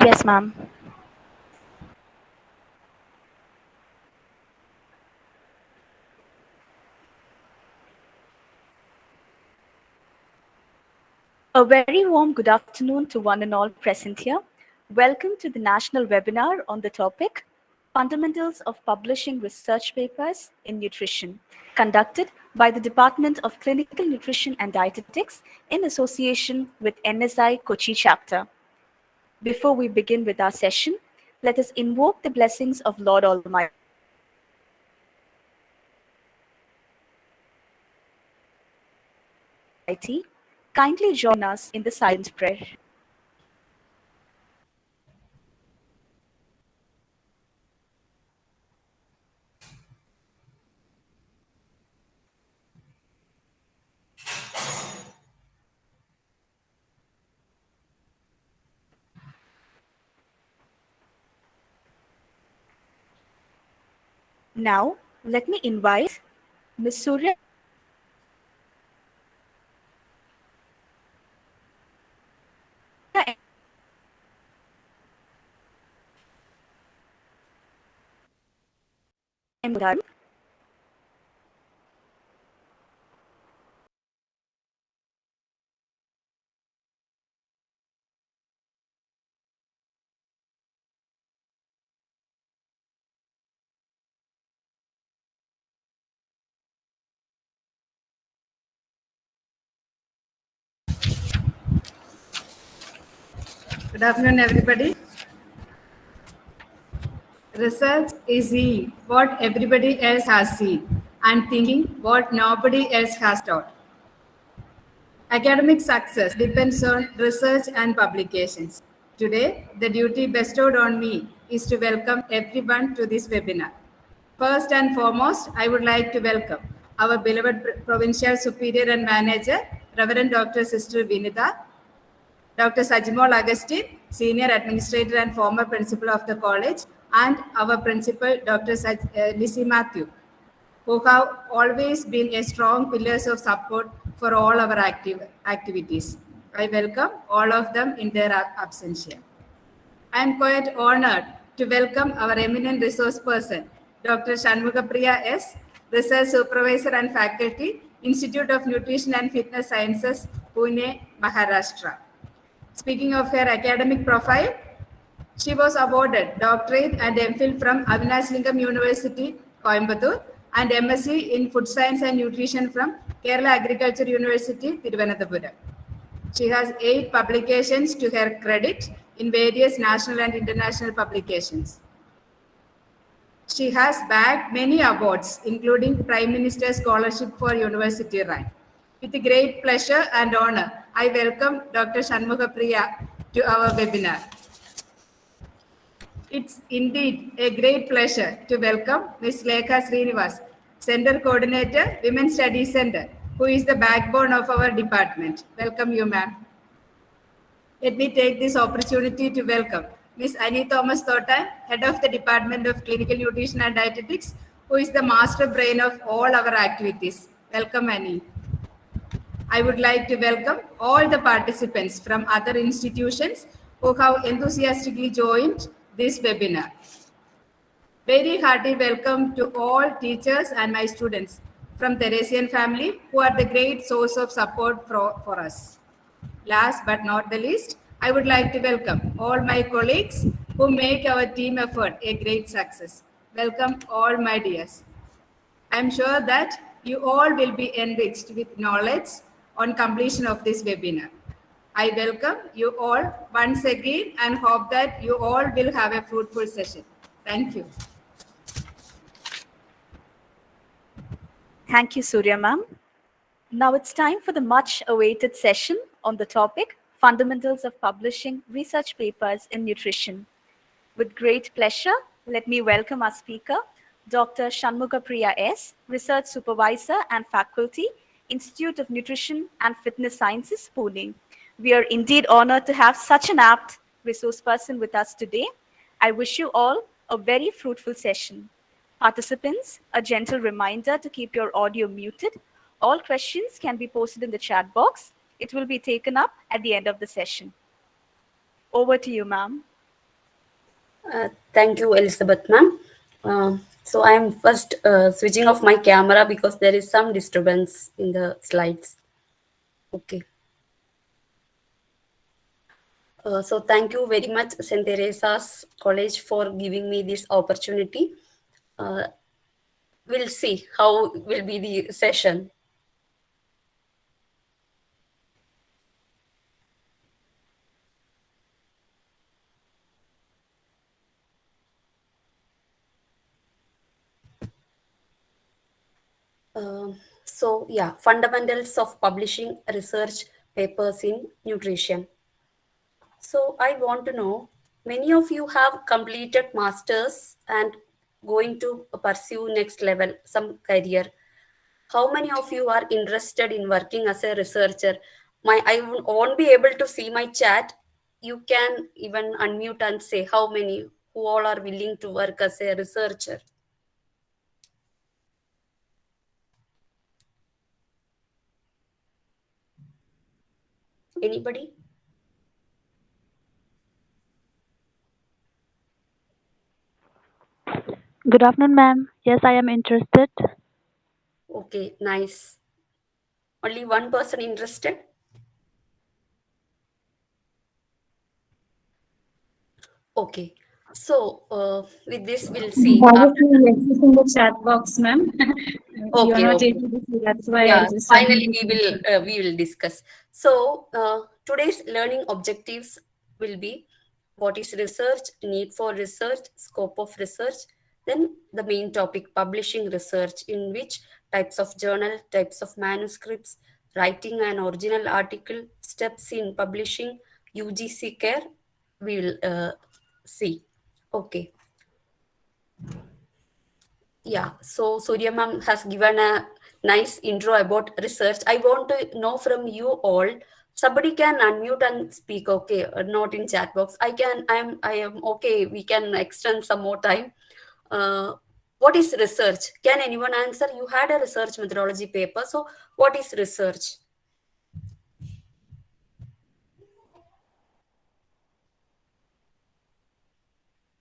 Yes, ma'am. A very warm good afternoon to one and all present here. Welcome to the national webinar on the topic Fundamentals of Publishing Research Papers in Nutrition, conducted by the Department of Clinical Nutrition and Dietetics in association with NSI Kochi chapter. Before we begin with our session, let us invoke the blessings of Lord Almighty. Kindly join us in the silent prayer. Now, let me invite Ms. Surya M. Good afternoon, everybody. Research is seeing what everybody else has seen and thinking what nobody else has taught. Academic success depends on research and publications. Today, the duty bestowed on me is to welcome everyone to this webinar. First and foremost, I would like to welcome our beloved Provincial Superior and Manager, Reverend Dr. Sister Vinita, Dr. Sajimol Agustin, Senior Administrator and former Principal of the College, and our Principal, Dr. Lizzie Matthew, who have always been a strong pillars of support for all our activities. I welcome all of them in their absentia. I am quite honored to welcome our eminent resource person, Dr. Shanmugapriya S., Research Supervisor and Faculty, Institute of Nutrition and Fitness Sciences, Pune, Maharashtra. Speaking of her academic profile, she was awarded doctorate and MPhil from Avinash Lingam University, Coimbatore, and MSc in Food Science and Nutrition from Kerala Agriculture University, Thiruvananthapuram. She has 8 publications to her credit in various national and international publications. She has bagged many awards, including Prime Minister's Scholarship for University Rank. With great pleasure and honor, I welcome Dr. Shanmugapriya to our webinar. It's indeed a great pleasure to welcome Ms. Lekha Srinivas, Center Coordinator, Women's Studies Center, who is the backbone of our department. Welcome you, ma'am. Let me take this opportunity to welcome Ms. Annie Thomas Thotan, Head of the Department of Clinical Nutrition and Dietetics, who is the master brain of all our activities. Welcome, Annie. I would like to welcome all the participants from other institutions who have enthusiastically joined this webinar. Very hearty welcome to all teachers and my students from Theresian family who are the great source of support for us. Last but not the least, I would like to welcome all my colleagues who make our team effort a great success. Welcome all my dears. I am sure that you all will be enriched with knowledge on completion of this webinar. I welcome you all once again and hope that you all will have a fruitful session. Thank you. Thank you, Surya ma'am. Now it's time for the much awaited session on the topic Fundamentals of Publishing Research Papers in Nutrition. With great pleasure, let me welcome our speaker, Dr. Shanmugapriya S., Research Supervisor and Faculty, Institute of Nutrition and Fitness Sciences, Pune. We are indeed honored to have such an apt resource person with us today. I wish you all a very fruitful session. Participants, a gentle reminder to keep your audio muted. All questions can be posted in the chat box. It will be taken up at the end of the session. Over to you, ma'am. Thank you, Elizabeth, ma'am. So I am first switching off my camera because there is some disturbance in the slides. Okay. So thank you very much, St. Teresa's College, for giving me this opportunity. Uh, we'll see how will be the session. So yeah, fundamentals of publishing research papers in nutrition. So I want to know, many of you have completed masters and going to pursue next level, some career. How many of you are interested in working as a researcher? Won't be able to see my chat. You can even unmute and say how many who all are willing to work as a researcher. Anybody? Good afternoon, ma'am. Yes, I am interested. Okay, nice. Only one person interested? Okay. So with this, we'll see after. Probably exist in the chat box, ma'am. You are Okay, not okay. able to see. That's why I Yeah, just finally submitted the chat. we will discuss. So today's learning objectives will be what is research, need for research, scope of research, then the main topic publishing research, in which types of journal, types of manuscripts, writing an original article, steps in publishing, UGC care, we will see. Okay. Yeah, so Surya ma'am has given a nice intro about research. I want to know from you all. Somebody can unmute and speak, okay, not in chat box. I am okay. We can extend some more time. Uh, what is research? Can anyone answer? You had a research methodology paper. So, what is research?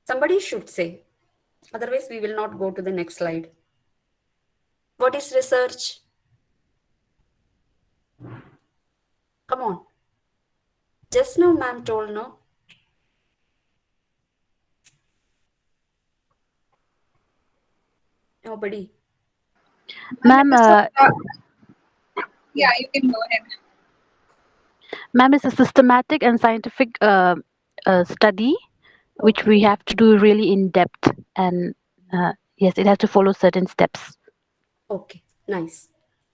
Somebody should say. Otherwise, we will not go to the next slide. What is research? Come on. Just now, ma'am told no. Nobody. Ma'am, Yeah, you can go ahead. ma'am is a systematic and scientific study which Okay. we have to do really in depth. And yes, it has to follow certain steps. Okay, nice.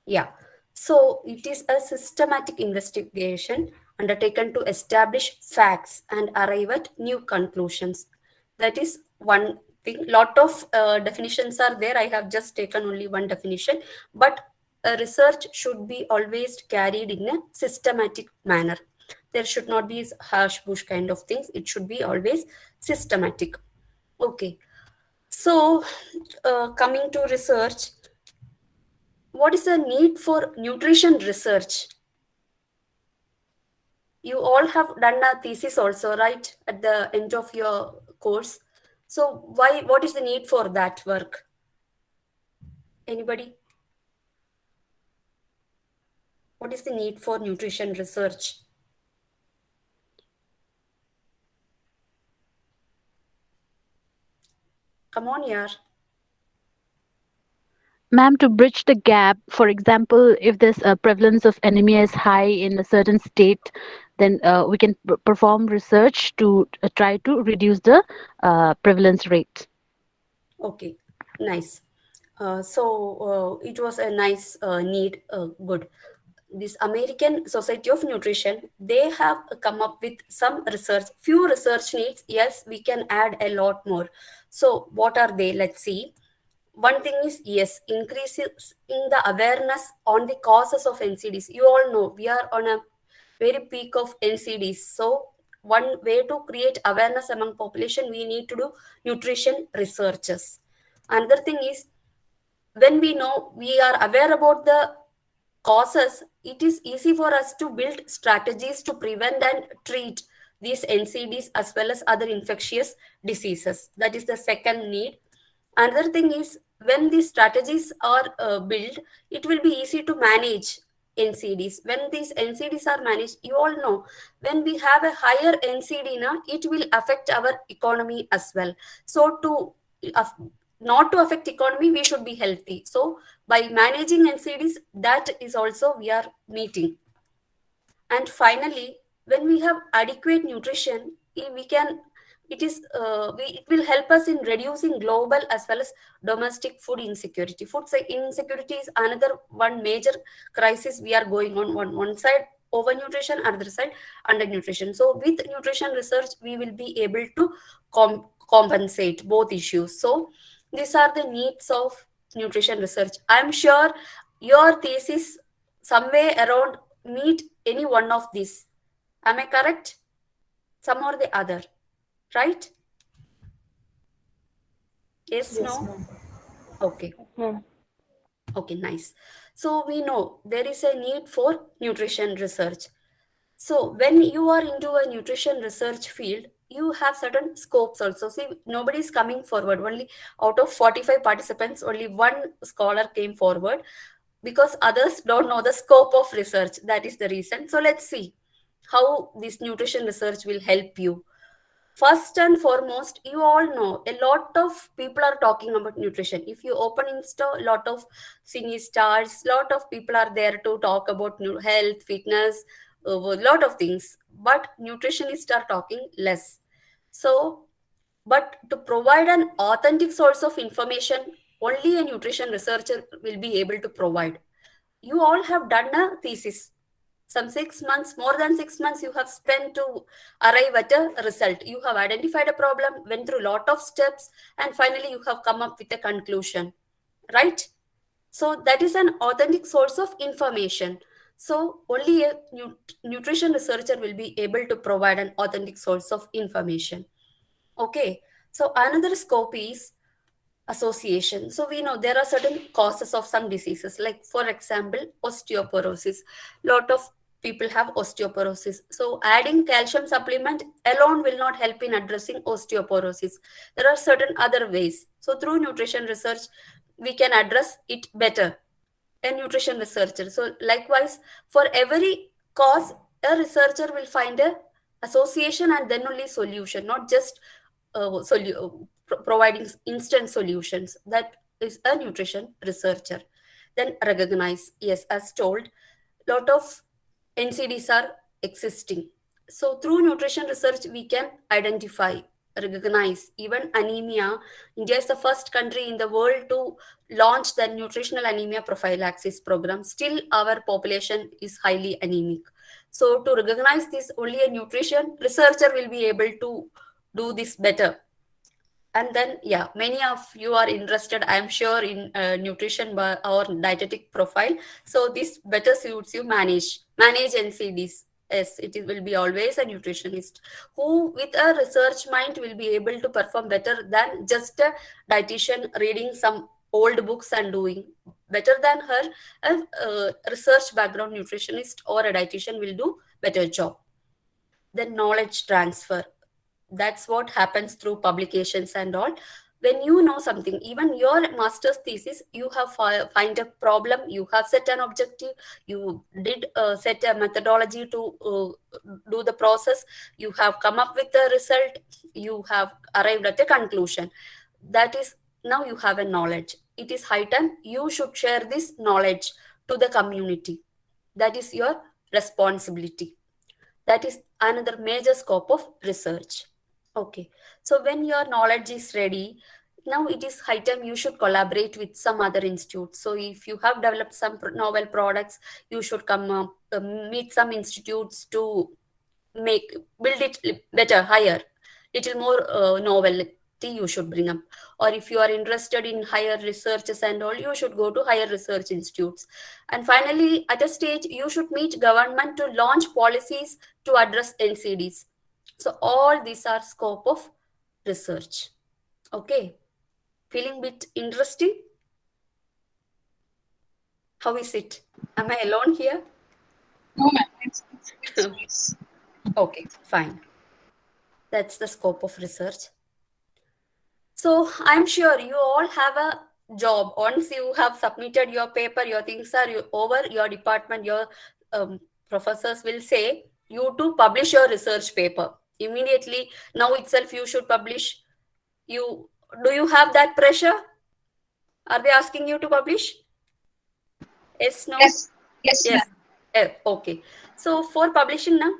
Yeah. So it is a systematic investigation undertaken to establish facts and arrive at new conclusions. That is one thing. Lot of definitions are there. I have just taken only one definition, but research should be always carried in a systematic manner. There should not be harsh bush kind of things. It should be always systematic. Okay. So, coming to research, what is the need for nutrition research? You all have done a thesis also, right, at the end of your course. So what is the need for that work? Anybody? What is the need for nutrition research? Come on, yeah. Ma'am, to bridge the gap, for example, if this prevalence of anemia is high in a certain state, then we can perform research to try to reduce the prevalence rate. Okay, nice. So it was a nice need. Good. This American Society of Nutrition, they have come up with some research, few research needs. Yes, we can add a lot more. So what are they? Let's see. One thing is, yes, increases in the awareness on the causes of NCDs. You all know we are on a very peak of NCDs. So one way to create awareness among population, we need to do nutrition researches. Another thing is, when we know, we are aware about the causes, it is easy for us to build strategies to prevent and treat. these NCDs as well as other infectious diseases. That is the second need. Another thing is, when these strategies are built, it will be easy to manage NCDs. When these NCDs are managed, you all know, when we have a higher NCD, na, it will affect our economy as well. So not to affect economy, we should be healthy. So by managing NCDs, that is also we are meeting. And finally, when we have adequate nutrition, we can it will help us in reducing global as well as domestic food insecurity. Insecurity is another one major crisis we are going on. One side overnutrition, another side undernutrition. So with nutrition research, we will be able to compensate both issues. So these are the needs of nutrition research. I'm sure your thesis somewhere around meet any one of these. Am I correct? Some or the other, right? Yes, Yes, no? ma'am. Okay. Yeah. Okay, nice. So we know there is a need for nutrition research. So when you are into a nutrition research field, you have certain scopes also. See, nobody is coming forward. Only out of 45 participants, only one scholar came forward because others don't know the scope of research. That is the reason. So let's see how this nutrition research will help you. First and foremost, you all know a lot of people are talking about nutrition. If you open Insta, a lot of cine stars, lot of people are there to talk about health, fitness, a lot of things. But nutritionists are talking less. So, but to provide an authentic source of information, only a nutrition researcher will be able to provide. You all have done a thesis, some 6 months, more than 6 months you have spent to arrive at a result. You have identified a problem, went through a lot of steps, and finally you have come up with a conclusion, right? So that is an authentic source of information. So only a nutrition researcher will be able to provide an authentic source of information. Okay, so another scope is association. So we know there are certain causes of some diseases, like for example, osteoporosis. Lot of people have osteoporosis. So adding calcium supplement alone will not help in addressing osteoporosis. There are certain other ways. So through nutrition research, we can address it better. A nutrition researcher. So likewise, for every cause, a researcher will find a association and then only solution, not just providing instant solutions. That is a nutrition researcher. Then recognize, yes, as told, lot of NCDs are existing. So through nutrition research, we can identify, recognize even anemia. India is the first country in the world to launch the nutritional anemia prophylaxis program. Still, our population is highly anemic. So to recognize this, only a nutrition researcher will be able to do this better. And then, yeah, many of you are interested, I'm sure, in nutrition or dietetic profile. So this better suits you. Manage NCDs. Yes, will be always a nutritionist who, with a research mind, will be able to perform better than just a dietitian reading some old books and doing better than her. A research background nutritionist or a dietitian will do better job. Then knowledge transfer, that's what happens through publications and all. When you know something, even your master's thesis, you have find a problem, you have set an objective, you did set a methodology to do the process, you have come up with the result, you have arrived at a conclusion. That is, now you have a knowledge. It is high time you should share this knowledge to the community. That is your responsibility. That is another major scope of research. Okay, so when your knowledge is ready, now it is high time you should collaborate with some other institutes. So if you have developed some novel products, you should come up, meet some institutes to make build it better, higher, little more novelty you should bring up. Or if you are interested in higher researches and all, you should go to higher research institutes. And finally, at a stage, you should meet government to launch policies to address NCDs. So all these are scope of research. Okay, feeling bit interesting? How is it? Am I alone here? No, ma'am. It's nice. Okay, fine. That's the scope of research. So I'm sure you all have a job. Once you have submitted your paper, your things are over, your department, your professors will say you to publish your research paper. Immediately, now itself you should publish. Do you have that pressure? Are they asking you to publish? Yes, no? Yes. Yes, Yes. ma'am. Okay. So for publishing now,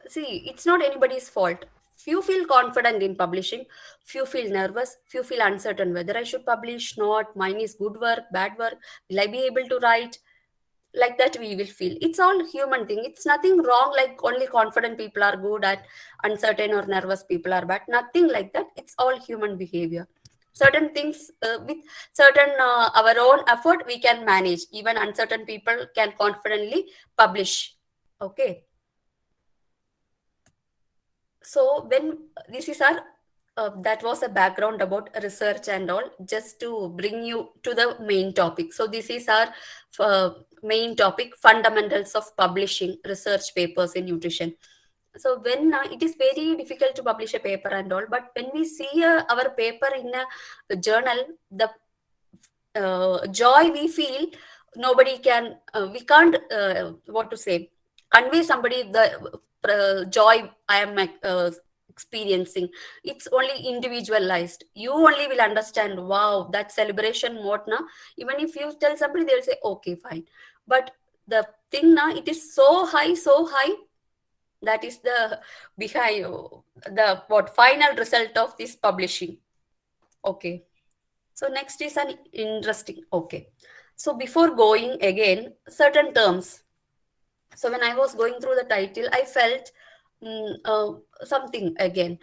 see, it's not anybody's fault. Few feel confident in publishing, few feel nervous, few feel uncertain whether I should publish, not, mine is good work, bad work, will I be able to write? Like that we will feel. It's all human thing. It's nothing wrong, like only confident people are good at uncertain or nervous people are bad. Nothing like that. It's all human behavior. Certain things with certain our own effort we can manage. Even uncertain people can confidently publish. Okay. So when this is our that was a background about research and all, just to bring you to the main topic. So this is our uh, main topic, fundamentals of publishing research papers in nutrition. So when it is very difficult to publish a paper and all, but when we see our paper in a journal, the joy we feel, nobody can we can't what to say, convey somebody the joy I am experiencing. It's only individualized. You only will understand, wow, that celebration mode na. Even if you tell somebody, they'll say okay, fine. But the thing na, it is so high, so high. That is the behind the what final result of this publishing. Okay. So next is an interesting. Okay. So before going again, certain terms. So when I was going through the title, I felt something again.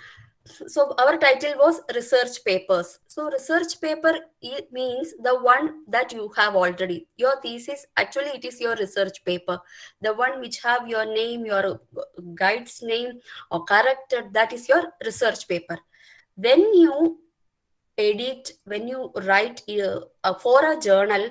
So our title was research papers. So research paper, it means the one that you have already. Your thesis, actually it is your research paper. The one which have your name, your guide's name or character, that is your research paper. When you edit, when you write for a journal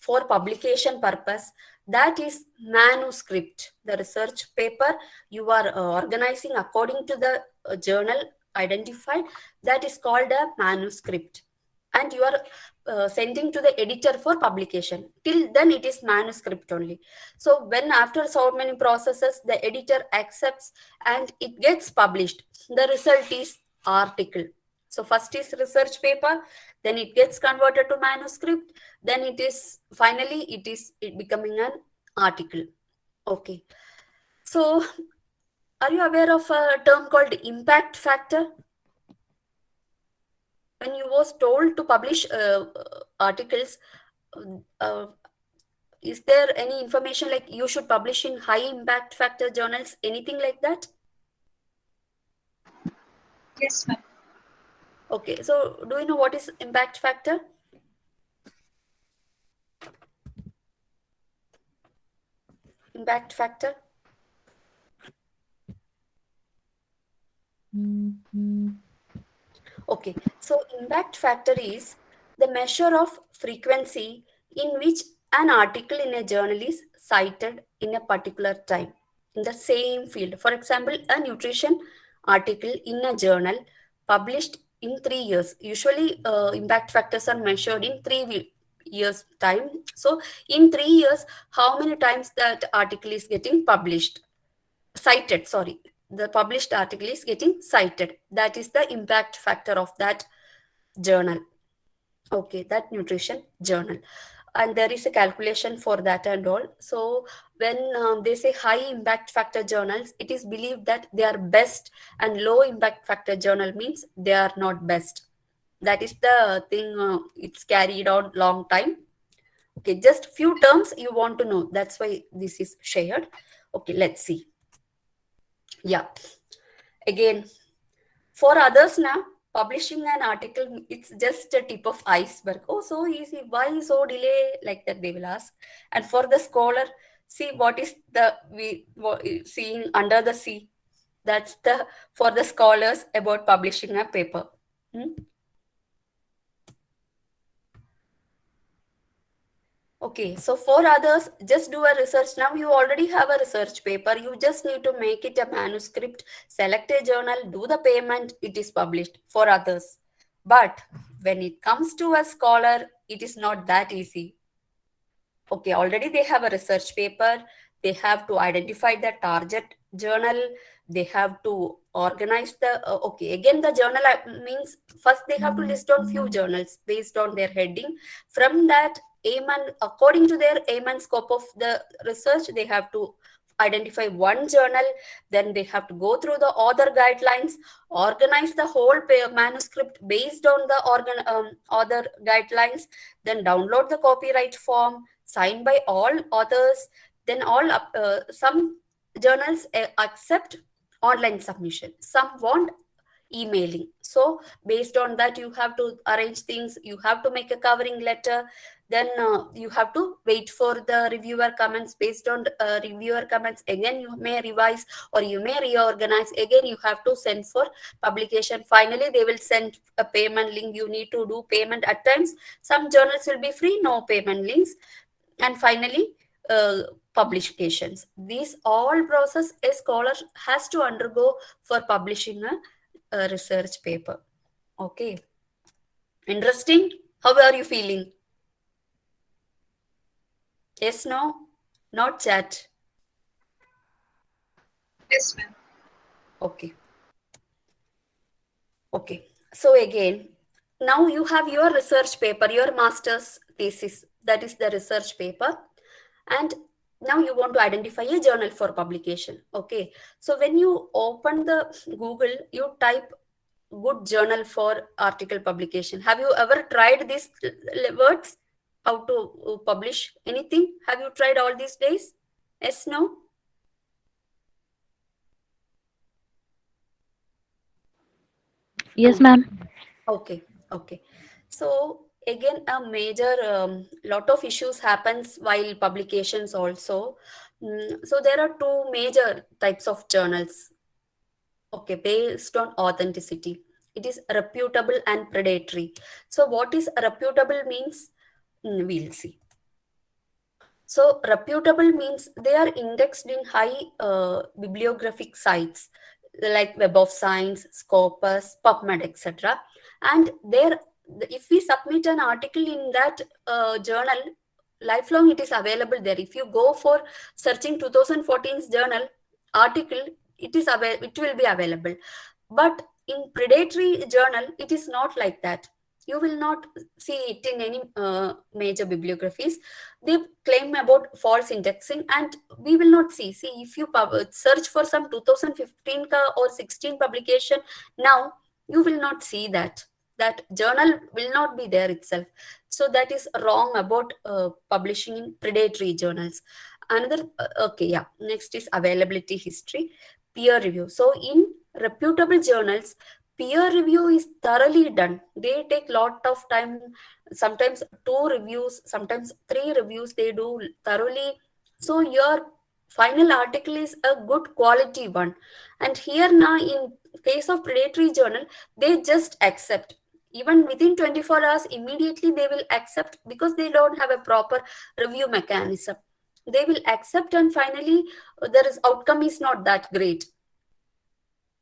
for publication purpose, that is manuscript. The research paper you are organizing according to the journal identified, that is called a manuscript, and you are sending to the editor for publication. Till then it is manuscript only. So when after so many processes the editor accepts and it gets published, the result is article. So first is research paper, then it gets converted to manuscript, then it is finally it becoming an article. Okay. So are you aware of a term called impact factor? When you was told to publish articles, uh, is there any information like you should publish in high impact factor journals, anything like that? Yes, ma'am. Okay, so do you know what is impact factor? Impact factor. Okay, so impact factor is the measure of frequency in which an article in a journal is cited in a particular time in the same field. For example, a nutrition article in a journal published in 3 years. Usually, impact factors are measured in 3 years time. So, in 3 years, how many times that article is getting published? Cited, sorry, the published article is getting cited. That is the impact factor of that journal. Okay, that nutrition journal. And there is a calculation for that and all. So when they say high impact factor journals, it is believed that they are best, and low impact factor journal means they are not best. That is the thing. It's carried on long time. Okay, just few terms you want to know, that's why this is shared. Okay, let's see. Yeah, again, for others now, publishing an article, it's just a tip of iceberg. Oh, so easy. Why so delay? Like that they will ask. And for the scholar, see what is the seeing under the sea. That's the for the scholars about publishing a paper. Hmm? Okay, so for others, just do a research. Now you already have a research paper. You just need to make it a manuscript, select a journal, do the payment, it is published for others. But when it comes to a scholar, it is not that easy. Okay, already they have a research paper, they have to identify the target journal, they have to organize the okay, again the journal means first they have to list on few journals based on their heading. From that aim, and according to their aim and scope of the research, they have to identify one journal. Then they have to go through the author guidelines, organize the whole manuscript based on the author guidelines, then download the copyright form signed by all authors. Then some journals accept online submission, some want emailing. So based on that, you have to arrange things, you have to make a covering letter. Then you have to wait for the reviewer comments. Based on reviewer comments, again you may revise or you may reorganize. Again you have to send for publication. Finally they will send a payment link. You need to do payment. At times some journals will be free, no payment links. And finally publications. These all process a scholar has to undergo for publishing a research paper. Okay, interesting. How are you feeling? Yes, no, not chat. Yes, ma'am. Okay. Okay, so again, now you have your research paper, your master's thesis, that is the research paper. And now you want to identify a journal for publication. Okay, so when you open the Google, you type good journal for article publication. Have you ever tried these words? How to publish anything? Have you tried all these days? Yes, no? Yes, ma'am. Okay, okay. So again, a major lot of issues happens while publications also. So there are two major types of journals. Okay, based on authenticity. It is reputable and predatory. So what is reputable means? We'll see. So reputable means they are indexed in high bibliographic sites like Web of Science, Scopus, PubMed, etc. And there, if we submit an article in that journal, lifelong it is available there. If you go for searching 2014's journal article, it will be available. But in predatory journal, it is not like that. You will not see it in any major bibliographies. They claim about false indexing, and we will not see if you search for some 2015 or 16 publication, now you will not see that journal will not be there itself. So that is wrong about publishing in predatory journals. Another okay, yeah, next is availability history, peer review. So in reputable journals, peer review is thoroughly done. They take lot of time, sometimes 2 reviews, sometimes 3 reviews they do thoroughly. So your final article is a good quality one. And here now in case of predatory journal, they just accept. Even within 24 hours, immediately they will accept because they don't have a proper review mechanism. They will accept, and finally there is outcome is not that great.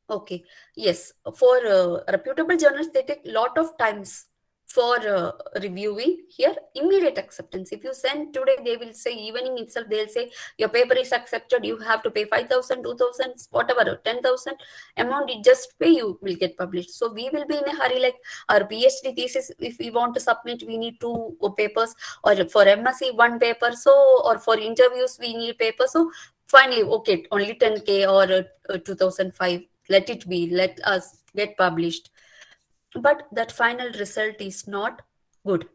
Okay, yes, for reputable journals, they take lot of times for reviewing. Here, immediate acceptance. If you send today, they will say evening itself, they'll say your paper is accepted. You have to pay 5,000, 2,000, whatever, 10,000 amount. You just pay, you will get published. So we will be in a hurry. Like our PhD thesis, if we want to submit, we need 2 papers, or for MSc 1 paper. So, or for interviews, we need paper. So finally, okay, only 10K or 2005. Let it be, let us get published. But that final result is not good.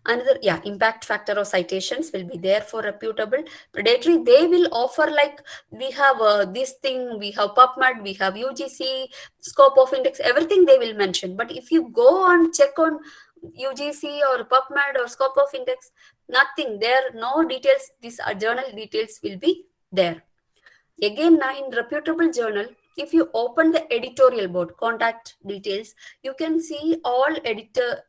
Another, yeah, impact factor or citations will be there for reputable. Predatory, they will offer like we have this thing, we have PubMed, we have UGC, scope of index, everything they will mention. But if you go and check on UGC or PubMed or scope of index, nothing there, no details. These journal details will be there. Again, now in reputable journal, if you open the editorial board, contact details, you can see all editor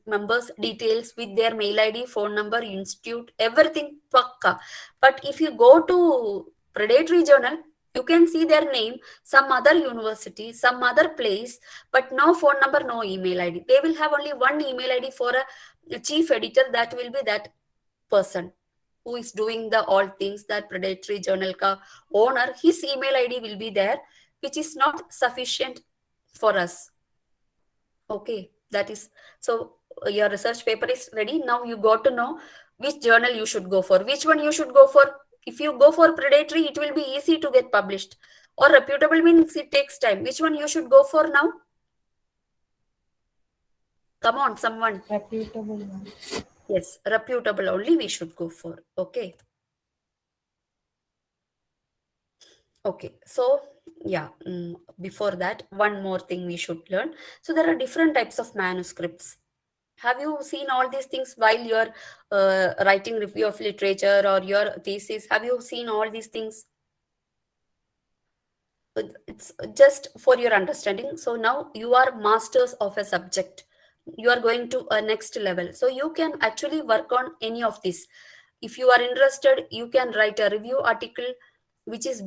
members details with their mail ID, phone number, institute, everything pakka. But if you go to Predatory Journal, you can see their name, some other university, some other place, but no phone number, no email ID. They will have only one email ID for a chief editor. That will be that person who is doing the all things. That Predatory Journal ka owner, his email ID will be there, which is not sufficient for us. Okay, that is so. Your research paper is ready. Now you got to know which journal you should go for, which one you should go for. If you go for predatory, it will be easy to get published, or reputable means it takes time. Which one you should go for now? Come on, someone. Reputable one. Yes, reputable only we should go for. Okay. Okay, so yeah, before that, one more thing we should learn. So there are different types of manuscripts. Have you seen all these things while you're writing review of literature or your thesis? Have you seen all these things? It's just for your understanding. So now you are masters of a subject. You are going to a next level. So you can actually work on any of this. If you are interested, you can write a review article, which is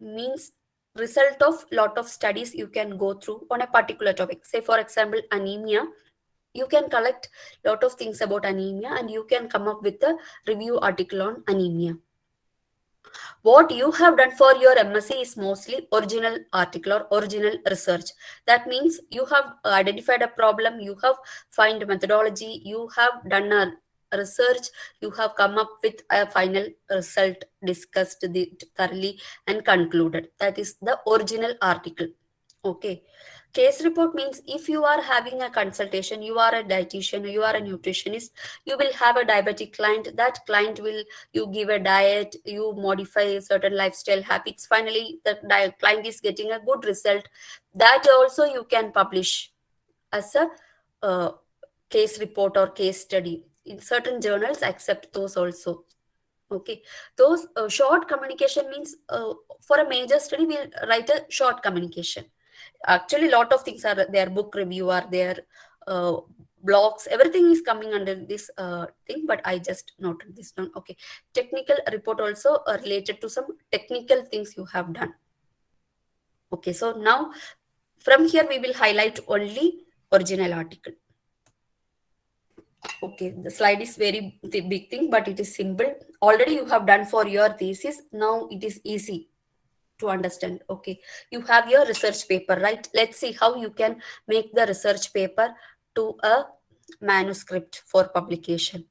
means result of lot of studies you can go through on a particular topic. Say for example, anemia. You can collect lot of things about anemia and you can come up with a review article on anemia. What you have done for your MSc is mostly original article or original research. That means you have identified a problem, you have find methodology, you have done a research, you have come up with a final result, discussed thoroughly and concluded. That is the original article. Okay. Case report means if you are having a consultation, you are a dietitian, you are a nutritionist, you will have a diabetic client. That client will, you give a diet, you modify certain lifestyle habits. Finally, the client is getting a good result. That also you can publish as a case report or case study. In certain journals, accept those also. Okay, those short communication means for a major study, we'll write a short communication. Actually, lot of things are there. Book review are there, uh, blogs, everything is coming under this thing. But I just noted this down. Okay, technical report also related to some technical things you have done. Okay, so now from here we will highlight only original article. Okay, the slide is very big thing, but it is simple. Already you have done for your thesis. Now it is easy to understand. Okay, you have your research paper, right? Let's see how you can make the research paper to a manuscript for publication.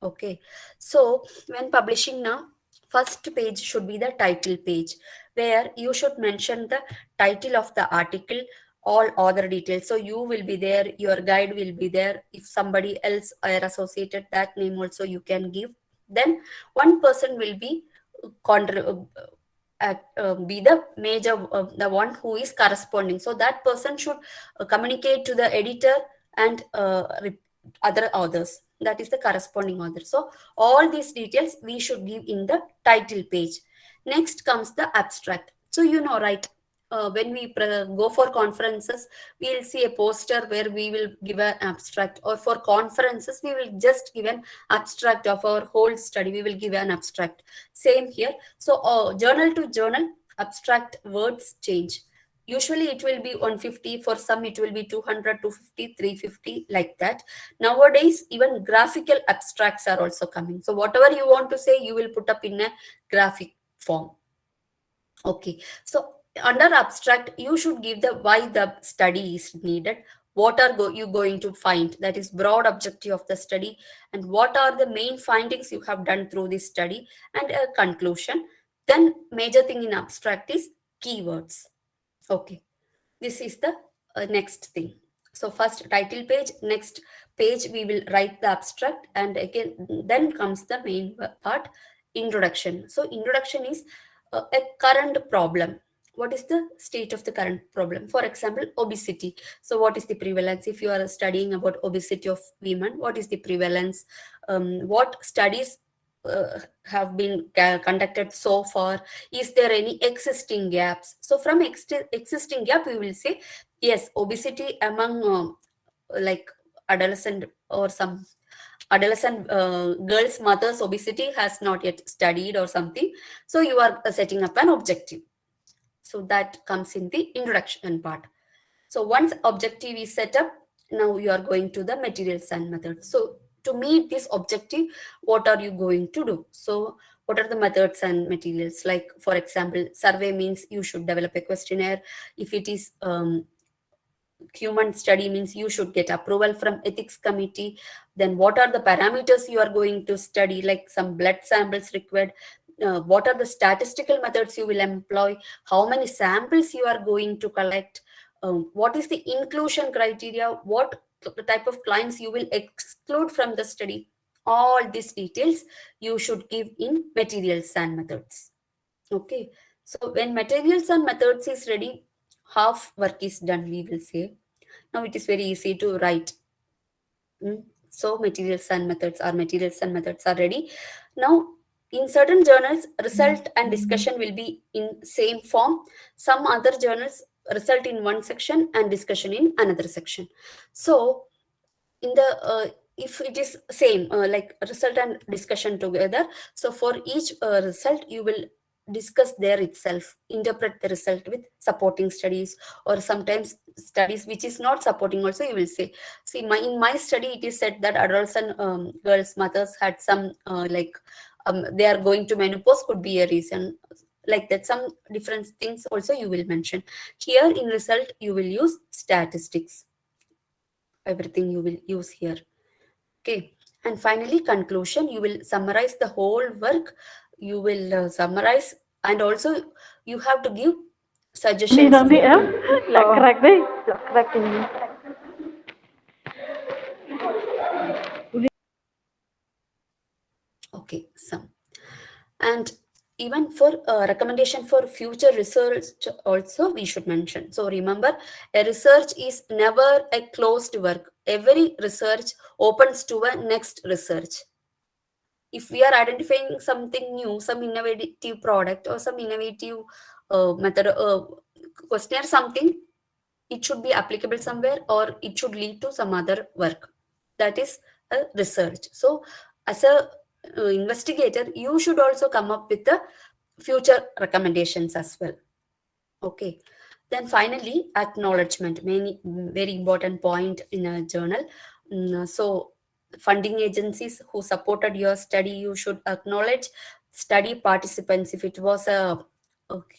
Okay, so when publishing now, first page should be the title page, where you should mention the title of the article, all other details. So you will be there, your guide will be there. If somebody else are associated, that name also you can give. Then one person will be be the major, the one who is corresponding. So that person should communicate to the editor and other authors. That is the corresponding author. So all these details we should give in the title page. Next comes the abstract. So you know, right? When we go for conferences, we'll see a poster where we will give an abstract, or for conferences we will just give an abstract of our whole study. We will give an abstract. Same here. So journal to journal, abstract words change. Usually it will be 150, for some it will be 200, 250, 350, like that. Nowadays, even graphical abstracts are also coming. So whatever you want to say, you will put up in a graphic form. Okay, so under abstract, you should give the why the study is needed, what are you going to find, that is broad objective of the study, and what are the main findings you have done through this study, and a conclusion. Then major thing in abstract is keywords. Okay, this is the next thing. So first title page, next page we will write the abstract, and again then comes the main part, introduction. So introduction is a current problem. What is the state of the current problem? For example, obesity. So what is the prevalence? If you are studying about obesity of women, what is the prevalence? What studies have been conducted so far? Is there any existing gaps? So from existing gap we will say, yes, obesity among like adolescent or some adolescent girl's mother's obesity has not yet studied or something. So you are setting up an objective. So that comes in the introduction part. So once objective is set up, now you are going to the materials and methods. So to meet this objective, what are you going to do? So what are the methods and materials? Like for example, survey means you should develop a questionnaire. If it is human study means you should get approval from ethics committee. Then what are the parameters you are going to study, like some blood samples required, what are the statistical methods you will employ, how many samples you are going to collect, what is the inclusion criteria, what type of clients you will exclude from the study. All these details you should give in materials and methods. Okay, so when materials and methods is ready, half work is done, we will say. Now it is very easy to write. So materials and methods are ready. Now in certain journals, result and discussion will be in same form. Some other journals, result in one section and discussion in another section. So in the if it is same like result and discussion together, so for each result you will discuss there itself, interpret the result with supporting studies, or sometimes studies which is not supporting also you will say. See, in my study it is said that adolescent girls mothers had some they are going to menopause, could be a reason. Like that, some different things also you will mention. Here in result you will use statistics, everything you will use here. Okay, and finally conclusion, you will summarize the whole work. You will summarize, and also you have to give suggestions here. Okay, some. And even for recommendation for future research also we should mention. So remember, a research is never a closed work. Every research opens to a next research. If we are identifying something new, some innovative product or some innovative method, questionnaire, something, it should be applicable somewhere or it should lead to some other work. That is a research. So as a investigator, you should also come up with the future recommendations as well. Okay. Then finally, acknowledgement, many very important point in a journal. So funding agencies who supported your study, you should acknowledge. Study participants, if it was a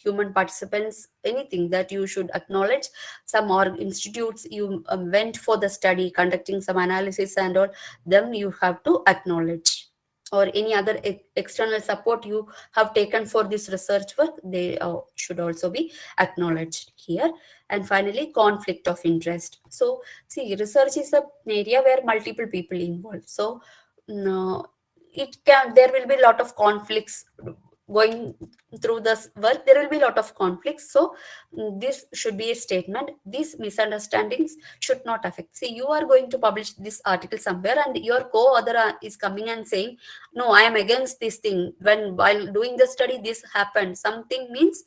human participants, anything that you should acknowledge. Some or institutes you went for the study, conducting some analysis and all, them you have to acknowledge. Or any other external support you have taken for this research work, they should also be acknowledged here. And finally, conflict of interest. So see, research is an area where multiple people involved. So no, there will be a lot of conflicts going through this work. There will be a lot of conflicts. So this should be a statement. These misunderstandings should not affect. See, you are going to publish this article somewhere and your co-author is coming and saying, no, I am against this thing, when while doing the study this happened, something, means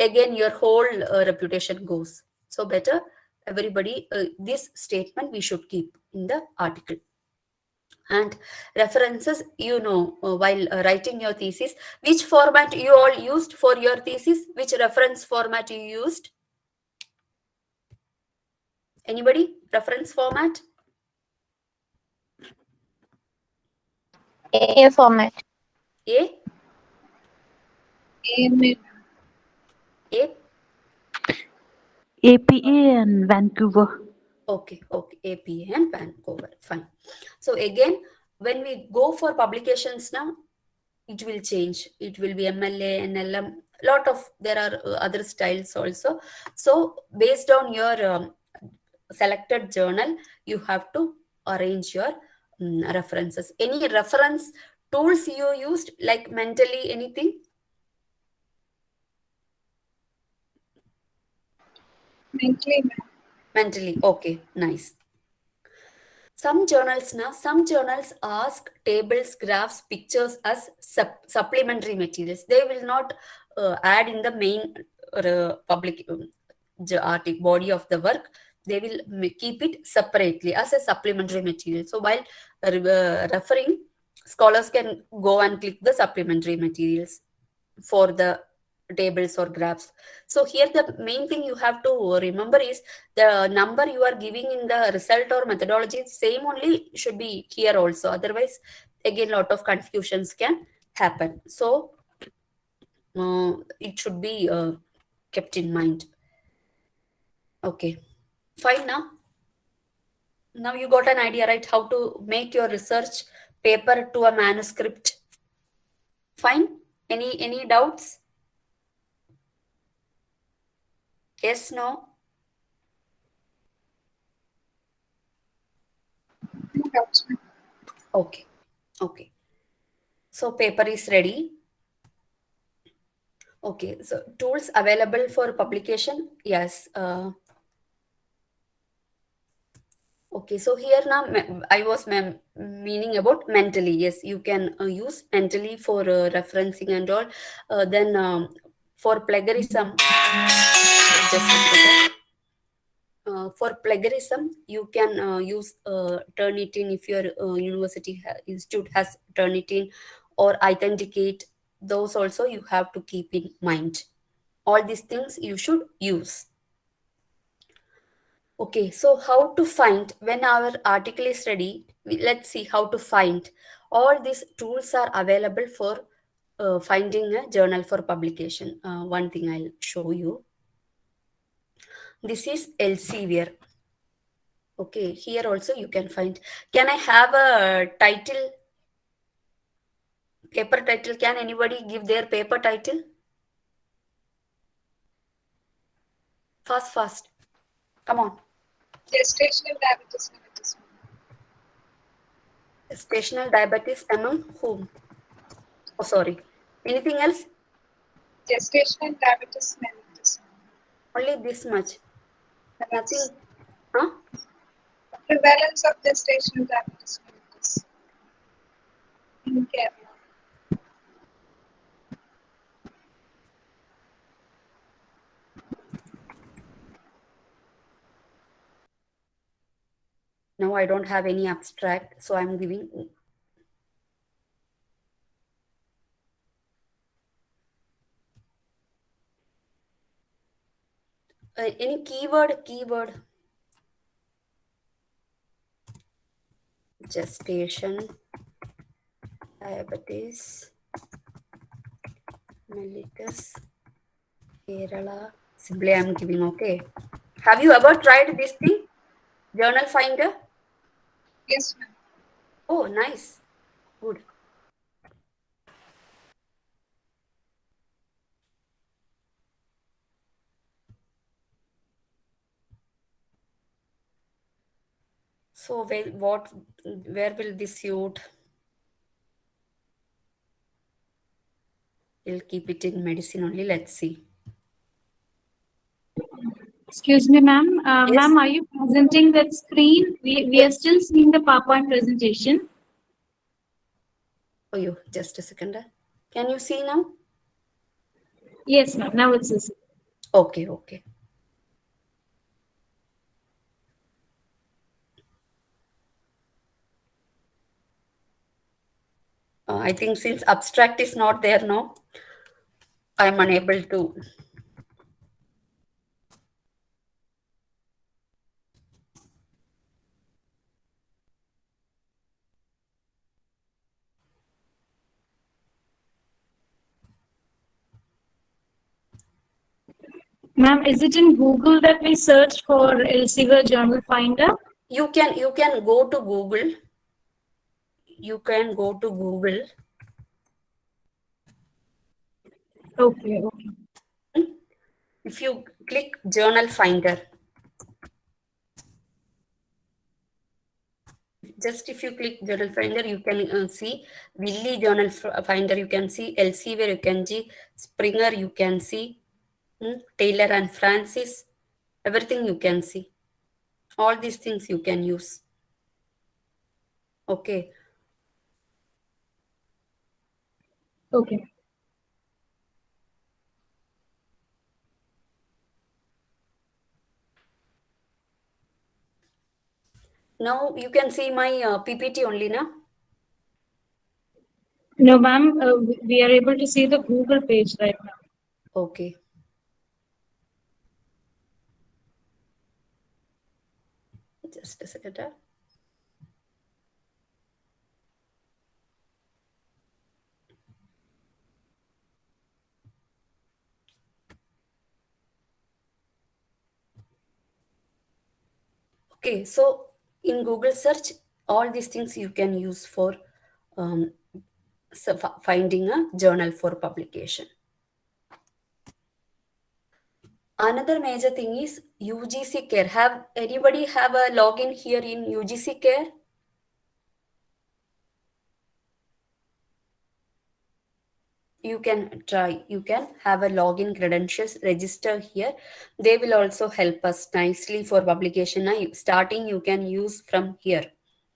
again your whole reputation goes. So better everybody, this statement we should keep in the article. And references, while writing your thesis, which format you all used for your thesis, which reference format you used? Anybody? Reference format? A format. A? A. A? APA and Vancouver. Okay, APA and Vancouver, fine. So again, when we go for publications now, it will change. It will be MLA, NLM, there are other styles also. So based on your selected journal, you have to arrange your references. Any reference tools you used, like mentally, anything? Mentally, okay, nice. Some journals ask tables, graphs, pictures as supplementary materials. They will not add in the main public body of the work. they will keep it separately as a supplementary material. So while referring, scholars can go and click the supplementary materials for the tables or graphs. So here the main thing you have to remember is the number you are giving in the result or methodology, same only should be here also. Otherwise, again, lot of confusions can happen. So it should be kept in mind. Okay, fine now. Now you got an idea, right? How to make your research paper to a manuscript. Fine. Any doubts? Yes, no? No doubts, ma'am. Okay. Okay. So paper is ready. Okay. So tools available for publication. Yes. Okay. So here now I was meaning about mentally. Yes, you can use mentally for referencing and all. Then for plagiarism, just a second. For plagiarism, you can use Turnitin if your institute has Turnitin, or authenticate. Those also you have to keep in mind. All these things you should use. Okay, so how to find when our article is ready? Let's see how to find. All these tools are available for finding a journal for publication. One thing I'll show you. This is Elsevier. Okay, here also you can find. Can I have a title, paper title? Can anybody give their paper title? Fast, fast. Come on. Gestational diabetes mellitus. Gestational diabetes among whom? Oh, sorry. Anything else? Gestational diabetes mellitus. Only this much. Nothing. That's Huh? prevalence of gestational diabetes mellitus in Kerala. No, I don't have any abstract, so I'm giving. Any keyword? Keyword. Gestation diabetes mellitus Kerala. Simply I'm giving. Okay. Have you ever tried this thing? Journal finder? Yes, ma'am. Oh, nice. Good. So where will this suit? We'll keep it in medicine only. Let's see. Excuse me, ma'am. Yes. Ma'am, are you presenting that screen? We Yes. are still seeing the PowerPoint presentation. Oh, you just a second. Can you see now? Yes, ma'am. Now it's this. Okay, okay. I think since abstract is not there now, I'm unable to. Ma'am, is it in Google that we search for Elsevier Journal Finder? You can go to Google. You can go to Google. Okay, okay. If you click Journal Finder, just if you click Journal Finder, you can see Willy Journal Finder. You can see Elsevier. You can see Springer. You can see Taylor and Francis. Everything you can see. All these things you can use. Okay. Okay. Now you can see my PPT only now. No, ma'am, we are able to see the Google page right now. Okay. Just a second. Okay, so in Google search, all these things you can use for um, finding a journal for publication. Another major thing is UGC Care. Have anybody have a login here in UGC Care? You can try. You can have a login credentials, register here. They will also help us nicely for publication. Now, starting you can use from here.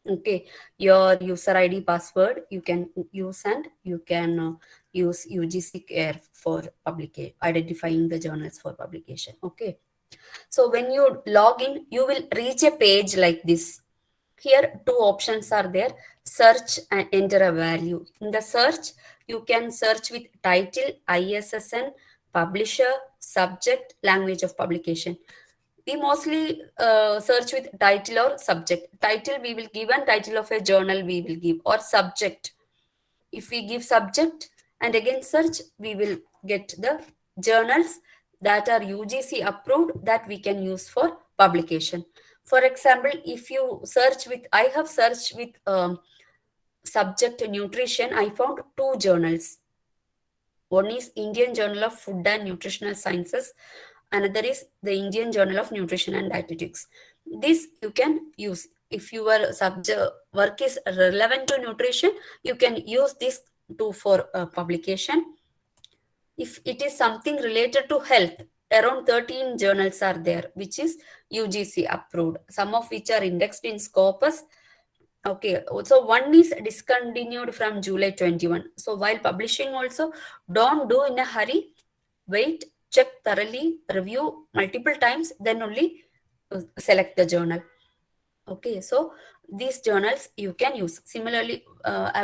Okay, your user ID password you can use, and you can use UGC Care for publication, identifying the journals for publication. Okay, so when you log in, you will reach a page like this. Here, two options are there: search and enter a value. In the search, you can search with title, ISSN, publisher, subject, language of publication. We mostly search with title or subject. Title we will give, and title of a journal we will give, or subject. If we give subject and again search, we will get the journals that are UGC approved that we can use for publication. For example, if you search with, I have searched with subject nutrition, I found two journals. One is Indian Journal of Food and Nutritional Sciences. Another is the Indian Journal of Nutrition and Dietetics. This you can use. If your subject work is relevant to nutrition, you can use this to for publication. If it is something related to health, around 13 journals are there, which is UGC approved, some of which are indexed in Scopus. Okay, so one is discontinued from July 21. So while publishing also, don't do in a hurry. Wait, check thoroughly, review multiple times, then only select the journal. Okay, so these journals you can use. Similarly,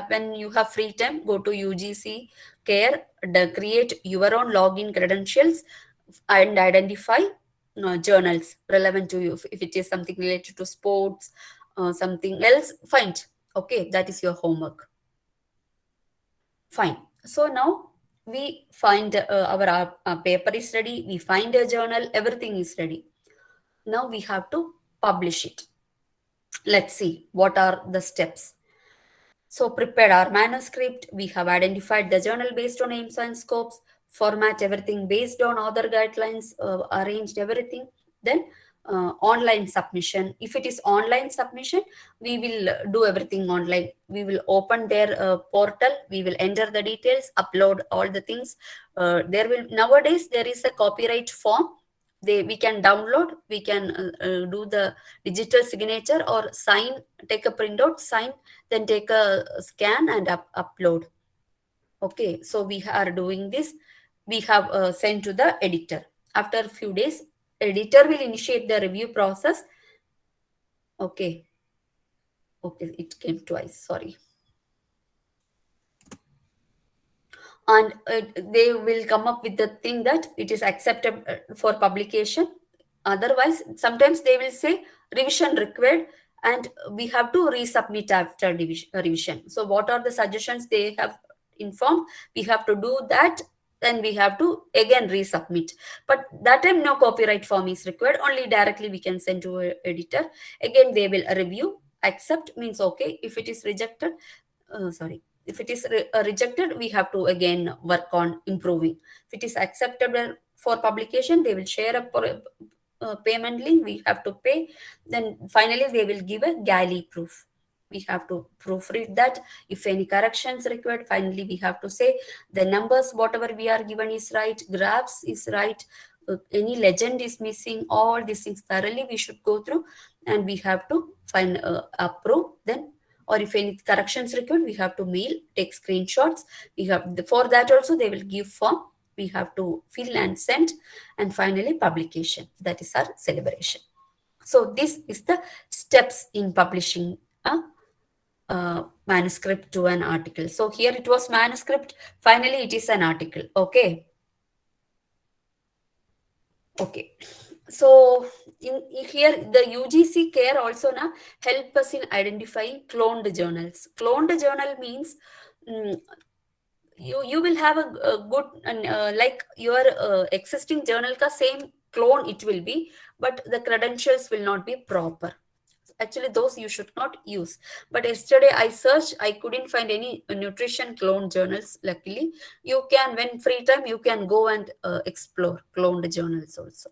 when you have free time, go to UGC Care, create your own login credentials, and identify journals relevant to you. If it is something related to sports, something else, find. Okay, that is your homework. Fine. So now we find our paper is ready, we find a journal, everything is ready. Now we have to publish it. Let's see what are the steps. So prepared our manuscript, we have identified the journal based on aims and scopes, format everything based on other guidelines, arranged everything. Then online submission. If it is online submission, we will do everything online. We will open their portal, we will enter the details, upload all the things. There will nowadays there is a copyright form. We can download, we can do the digital signature or sign, take a printout, sign, then take a scan and upload. Okay, so we are doing this. We have sent to the editor. After a few days, editor will initiate the review process. Okay, it came twice, sorry. And they will come up with the thing that it is accepted for publication. Otherwise, sometimes they will say revision required, and we have to resubmit after revision. So what are the suggestions they have informed? We have to do that, then we have to again resubmit. But that time no copyright form is required, only directly we can send to a editor. Again they will review, accept means okay. If it is rejected, if it is rejected, we have to again work on improving. If it is acceptable for publication, they will share a payment link, we have to pay. Then finally they will give a galley proof. We have to proofread that. If any corrections required, finally we have to say the numbers whatever we are given is right, graphs is right, any legend is missing, all these things thoroughly we should go through, and we have to find approve. Then, or if any corrections required, we have to mail, take screenshots. We have for that also they will give form, we have to fill and send. And finally publication, that is our celebration. So this is the steps in publishing a manuscript to an article. So here it was manuscript, finally it is an article. Okay. Okay. So in here the UGC care also na help us in identifying cloned journals. Cloned journal means mm, you will have a good like your existing journal ka same clone it will be, but the credentials will not be proper. Actually those you should not use. But yesterday I searched, I couldn't find any nutrition clone journals. Luckily you can, when free time you can go and explore cloned journals also.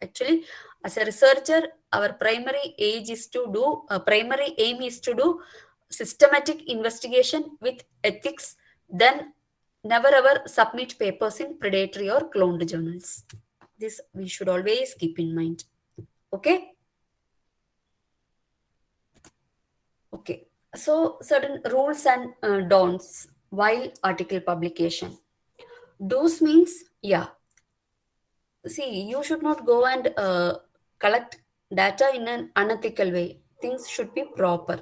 Actually as a researcher our primary aim is to do systematic investigation with ethics, then never ever submit papers in predatory or cloned journals. This we should always keep in mind. Okay. Okay, so certain rules and don'ts while article publication. Do's means, yeah, see, you should not go and collect data in an unethical way. Things should be proper.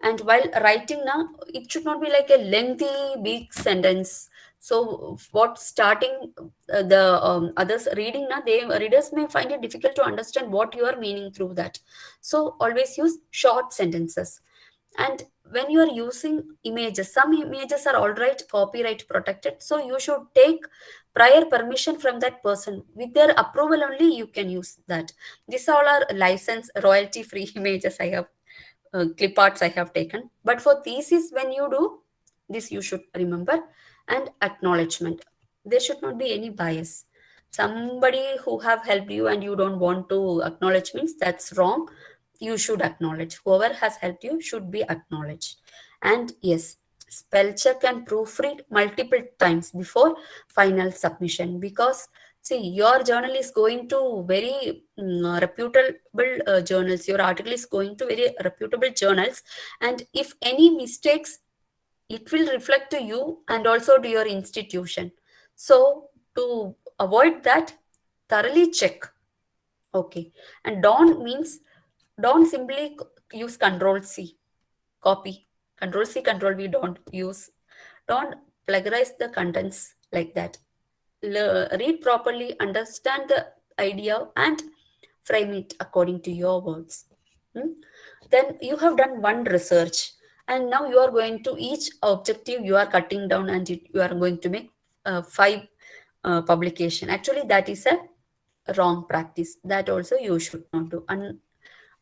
And while writing now, it should not be like a lengthy, big sentence. So, what starting the others reading now, they readers may find it difficult to understand what you are meaning through that. So, always use short sentences. And when you are using images, some images are all right, copyright protected. So, you should take prior permission from that person. With their approval only, you can use that. These all are license royalty free images I have clip arts I have taken. But for thesis, when you do this, you should remember. And acknowledgement. There should not be any bias. Somebody who have helped you and you don't want to acknowledge means that's wrong. You should acknowledge. Whoever has helped you should be acknowledged. And yes, spell check and proofread multiple times before final submission, because see, your journal is going to very reputable journals. Your article is going to very reputable journals. And if any mistakes, it will reflect to you and also to your institution. So to avoid that, thoroughly check. Okay. And don't simply use Control C, copy. Control C, Control V, don't use. Don't plagiarize the contents like that. Read properly, understand the idea, and frame it according to your words. Hmm? Then you have done one research, and now you are going to each objective you are cutting down, and you are going to make five publication. Actually, that is a wrong practice. That also you should not do.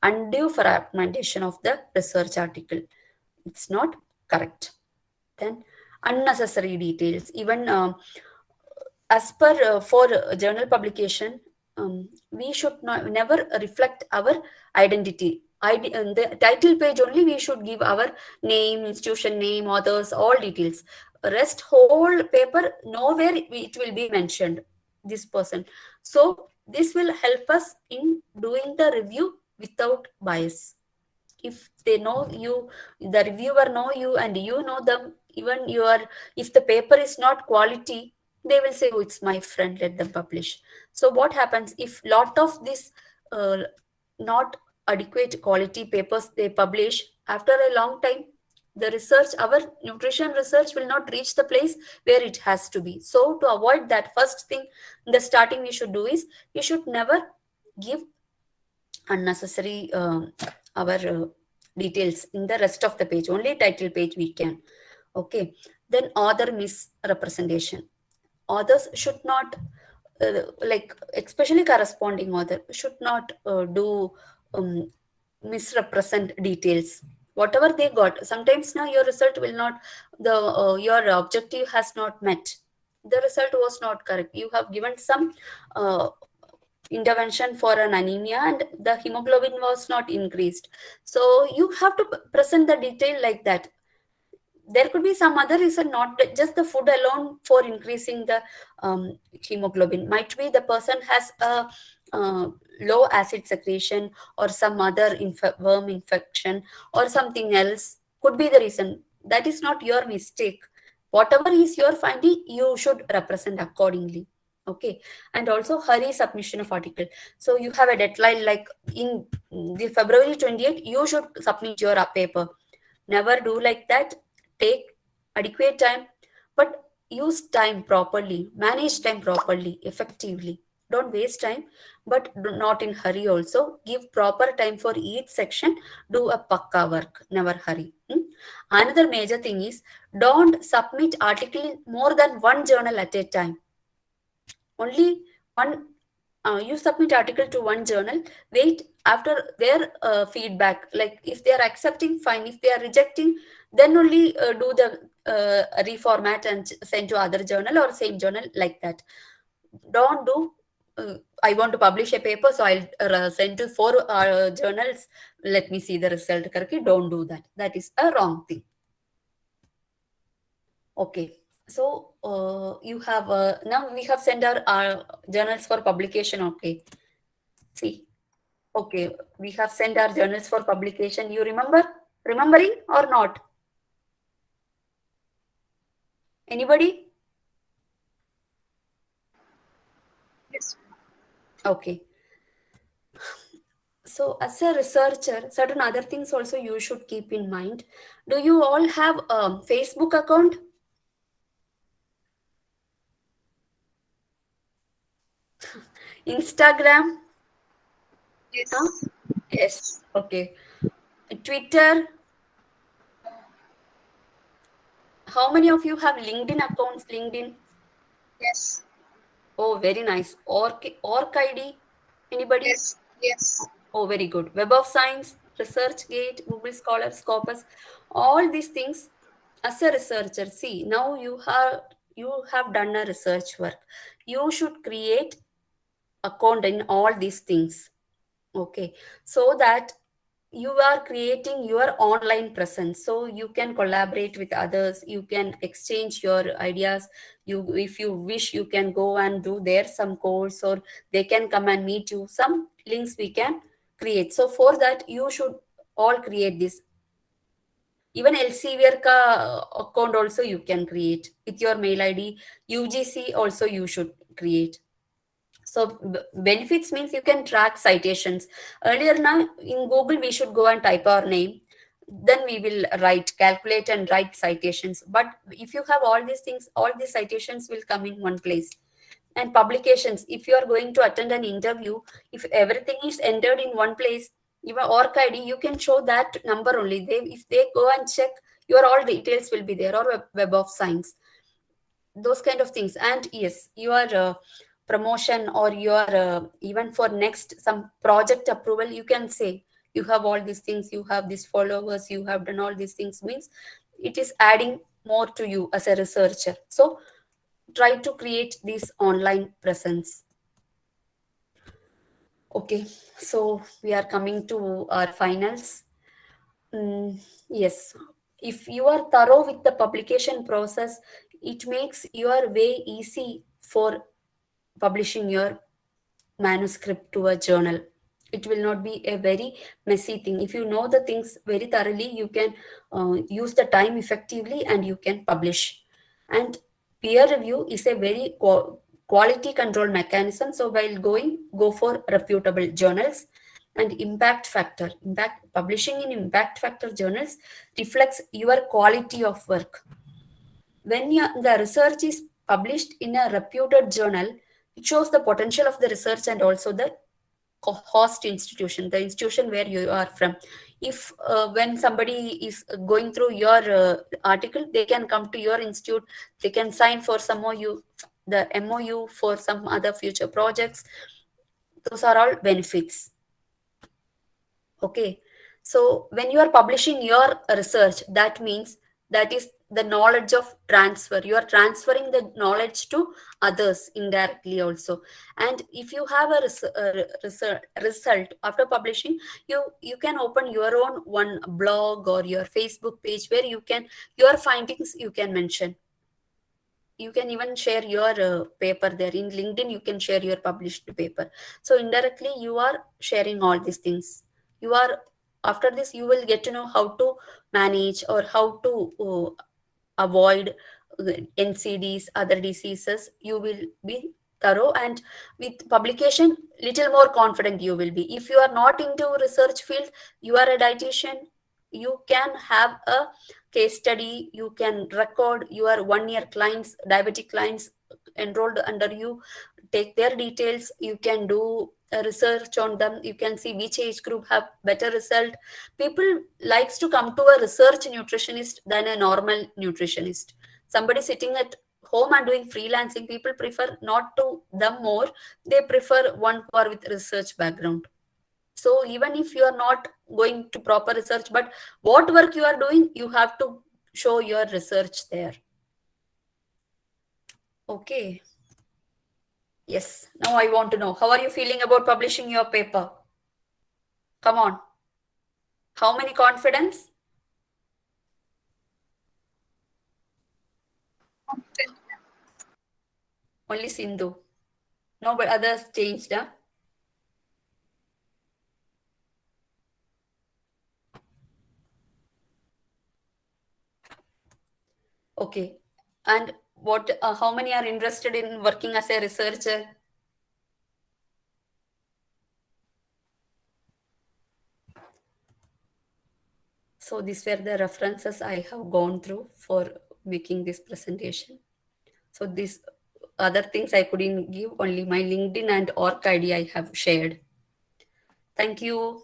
Undue fragmentation of the research article. It's not correct. Then unnecessary details. Even as per for journal publication, we should not never reflect our identity. The title page only we should give our name, institution name, authors, all details. Rest whole paper nowhere it will be mentioned this person. So this will help us in doing the review without bias. If they know you, the reviewer know you and you know them, even your, if the paper is not quality, they will say, oh, it's my friend, let them publish. So what happens if lot of this not adequate quality papers they publish, after a long time the research, our nutrition research will not reach the place where it has to be. So to avoid that, first thing in the starting we should do is, we should never give unnecessary our details in the rest of the page. Only title page we can. Okay. Then author misrepresentation. Authors should not like, especially corresponding author should not do misrepresent details. Whatever they got, sometimes now your result will not, the your objective has not met, the result was not correct, you have given some intervention for an anemia and the hemoglobin was not increased. So you have to present the detail like that. There could be some other reason, not just the food alone for increasing the hemoglobin. Might be the person has a low acid secretion or some other worm infection or something else could be the reason. That is not your mistake. Whatever is your finding, you should represent accordingly. Okay, and also hurry submission of article. So you have a deadline like in the February 28th, you should submit your paper. Never do like that. Take adequate time, but use time properly, manage time properly, effectively. Don't waste time, but not in hurry also. Give proper time for each section. Do a pakka work. Never hurry. Another major thing is don't submit article in more than one journal at a time. Only one. You submit article to one journal. Wait after their feedback. Like if they are accepting, fine. If they are rejecting, then only do the reformat and send to other journal or same journal like that. Don't do. I want to publish a paper, so I'll send to four journals. Let me see the result. Correctly, don't do that. That is a wrong thing. Okay. So you have now we have sent our journals for publication. Okay. See. Okay, we have sent our journals for publication. You remembering or not? Anybody? Yes. Okay. So as a researcher, certain other things also you should keep in mind. Do you all have a Facebook account? Instagram? Huh? Yes. Yes. Okay. Twitter? How many of you have LinkedIn accounts? LinkedIn? Yes. Oh, very nice. Orc ID? Anybody? Yes. Yes. Oh, very good. Web of Science, ResearchGate, Google Scholar, Scopus, all these things. As a researcher, see now you have done a research work. You should create account in all these things. Okay, so that you are creating your online presence, so you can collaborate with others, you can exchange your ideas. You, if you wish, you can go and do there some course, or they can come and meet you. Some links we can create. So for that you should all create this. Even Elsevier ka account also you can create with your mail ID. UGC also you should create. So benefits means you can track citations. Earlier now in Google we should go and type our name. Then we will calculate and write citations. But if you have all these things, all these citations will come in one place. And publications, if you are going to attend an interview, if everything is entered in one place, your ORC ID, you can show that number only. If they go and check, your all details will be there, or Web of Science, those kind of things. And yes, your promotion, or your even for next some project approval, you can say you have all these things, you have these followers, you have done all these things, means it is adding more to you as a researcher. So try to create this online presence. Okay, so we are coming to our finals. Yes, if you are thorough with the publication process, it makes your way easy for publishing your manuscript to a journal. It will not be a very messy thing. If you know the things very thoroughly, you can use the time effectively and you can publish. And peer review is a very quality control mechanism. So while go for reputable journals. And impact publishing in impact factor journals reflects your quality of work. When the research is published in a reputed journal, it shows the potential of the research and also the host institution, the institution where you are from. If when somebody is going through your article, they can come to your institute, they can sign for some MOU, the MOU for some other future projects. Those are all benefits. Okay, so when you are publishing your research, that means that is the knowledge of transfer. You are transferring the knowledge to others indirectly also. And if you have a result after publishing, you can open your own one blog or your Facebook page where you can, your findings you can mention. You can even share your paper there. In LinkedIn you can share your published paper. So indirectly you are sharing all these things. You are, after this you will get to know how to manage or how to avoid NCDs, other diseases. You will be thorough, and with publication little more confident you will be. If you are not into research field, you are a dietitian, you can have a case study, you can record your 1 year clients, diabetic clients enrolled under you, take their details, you can do a research on them, you can see which age group have better result. People likes to come to a research nutritionist than a normal nutritionist. Somebody sitting at home and doing freelancing, people prefer not to them more, they prefer one who are with research background. So even if you are not going to proper research, but what work you are doing, you have to show your research there. Okay. Yes. Now I want to know, how are you feeling about publishing your paper? Come on. How many confidence? Confident. Only Sindhu. No, but others changed, huh? Okay. And what? How many are interested in working as a researcher? So these were the references I have gone through for making this presentation. So these other things I couldn't give, only my LinkedIn and org ID I have shared. Thank you.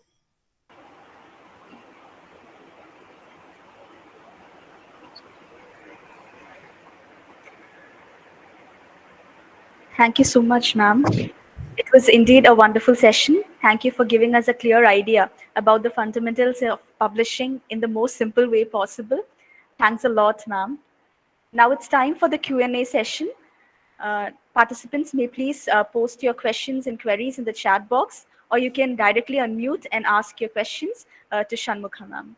Thank you so much, ma'am. It was indeed a wonderful session. Thank you for giving us a clear idea about the fundamentals of publishing in the most simple way possible. Thanks a lot, ma'am. Now it's time for the Q&A session. Participants may please post your questions and queries in the chat box, or you can directly unmute and ask your questions to Shanmukha, ma'am.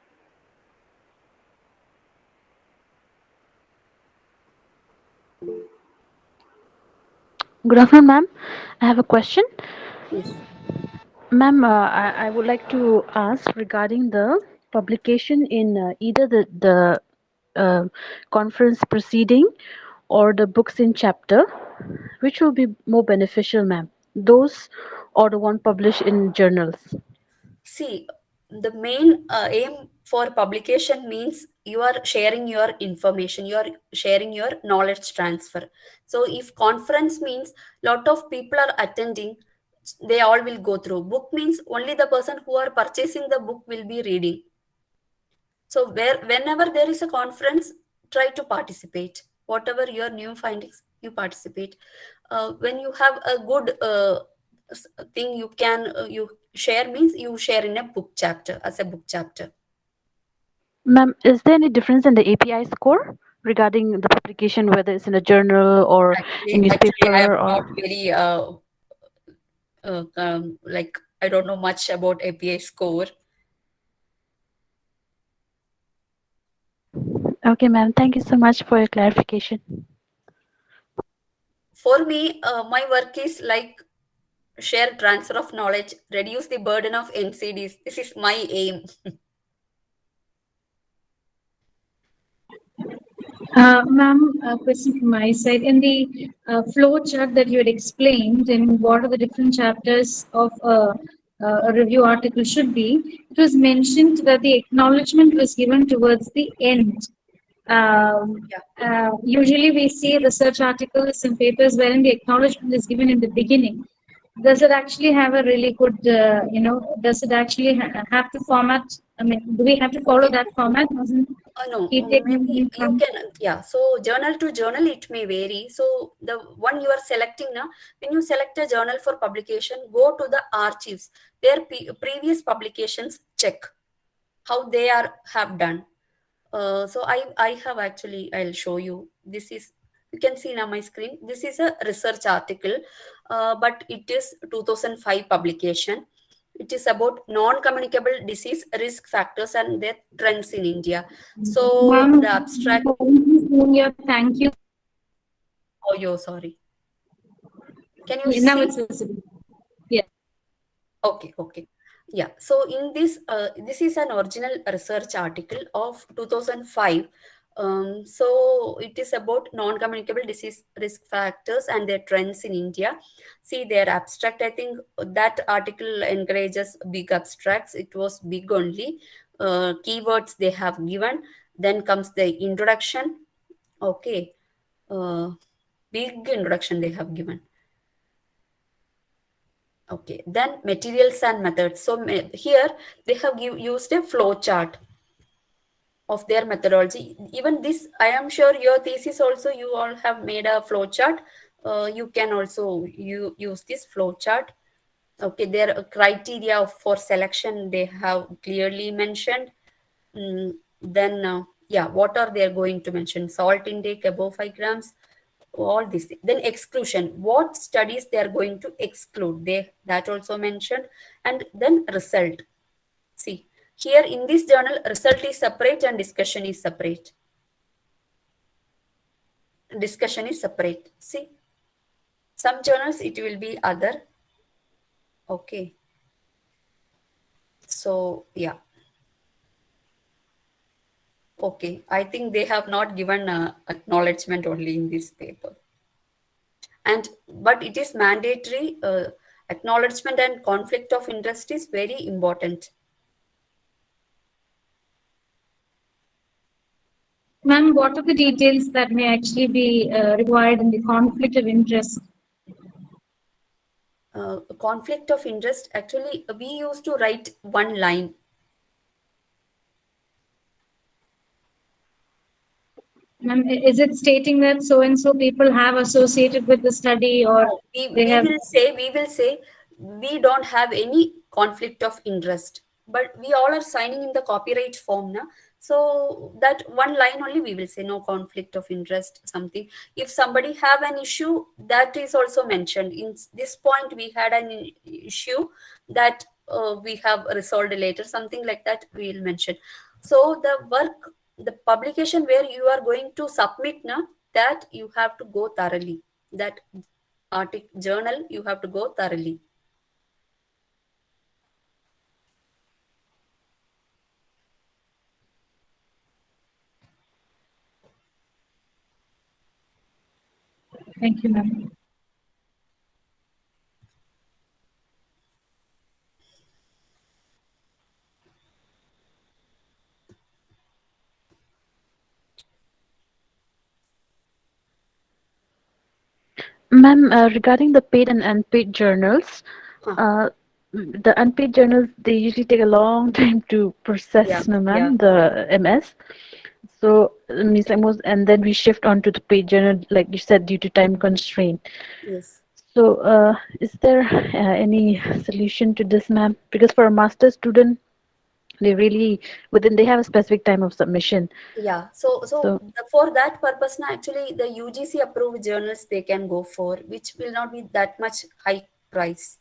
Good afternoon, ma'am. I have a question. Yes. Ma'am, I would like to ask regarding the publication in either the conference proceeding or the books in chapter, which will be more beneficial, ma'am? Those or the one published in journals? See, the main aim for publication means you are sharing your information, you are sharing your knowledge transfer. So if conference means lot of people are attending, they all will go through. Book means only the person who are purchasing the book will be reading. So whenever there is a conference, try to participate. Whatever your new findings, you participate. When you have a good thing, you can you share means you share in a book chapter as a book chapter. Ma'am, is there any difference in the API score regarding the publication, whether it's in a journal or a Actually, I am newspaper not or? very like I don't know much about API score. Okay, ma'am. Thank you so much for your clarification. For me, my work is like share transfer of knowledge, reduce the burden of NCDs. This is my aim. Ma'am, a question from my side. In the flow chart that you had explained, and what are the different chapters of a review article should be, it was mentioned that the acknowledgement was given towards the end. Usually, we see research articles and papers wherein the acknowledgement is given in the beginning. Does it actually have a really good, does it actually have to format? I mean, do we have to follow that format? No, Keep the maybe acknowledgement you from can, yeah. So journal to journal, it may vary. So the one you are selecting now, when you select a journal for publication, go to the archives. Their previous publications, check how they are have done. So I have actually, I'll show you. This is, you can see now my screen. This is a research article, but it is 2005 publication. It is about non-communicable disease risk factors and their trends in India. So Ma'am, the abstract. thank you. Oh, yo, sorry. Can you Now see? it's visible. Yeah. Okay, okay. Yeah. So in this, this is an original research article of 2005. So it is about non-communicable disease risk factors and their trends in India. See, their abstract, I think that article encourages big abstracts. It was big only. Keywords they have given. Then comes the introduction. Okay. Uh, Big introduction they have given. Okay. Then materials and methods. So here they have used a flow chart of their methodology. Even this, I am sure your thesis also you all have made a flow chart. You can also use this flow chart. Okay, their criteria for selection they have clearly mentioned. Then yeah, what are they going to mention? Salt intake above 5 grams, all this thing. Then exclusion, what studies they are going to exclude, they that also mentioned. And then result. See, here in this journal, result is separate and discussion is separate. Discussion is separate. See, some journals it will be other. Okay. So, yeah. Okay. I think they have not given acknowledgement only in this paper. And but it is mandatory. Acknowledgement and conflict of interest is very important. Ma'am, what are the details that may actually be required in the conflict of interest? Conflict of interest, actually, we used to write one line. Ma'am, is it stating that so and so people have associated with the study, or No, they have? we will say we don't have any conflict of interest, but we all are signing in the copyright form now. So that one line only we will say no conflict of interest, something. If somebody have an issue, that is also mentioned. In this point, we had an issue that we have resolved later, something like that we will mention. So the work, the publication where you are going to submit now, that you have to go thoroughly. That article journal you have to go thoroughly. Thank you, ma'am. Ma'am, regarding the paid and unpaid journals, Huh. uh, the unpaid journals they usually take a long time to Yeah, process, no, yeah, ma'am, the MS. So means like most, and then we shift on to the paid journal, like you said, due to time constraint. yes. So, is there any solution to this, ma'am? Because for a master student, they really within they have a specific time of submission. Yeah, so So, for that purpose now actually the UGC approved journals they can go for, which will not be that much high price.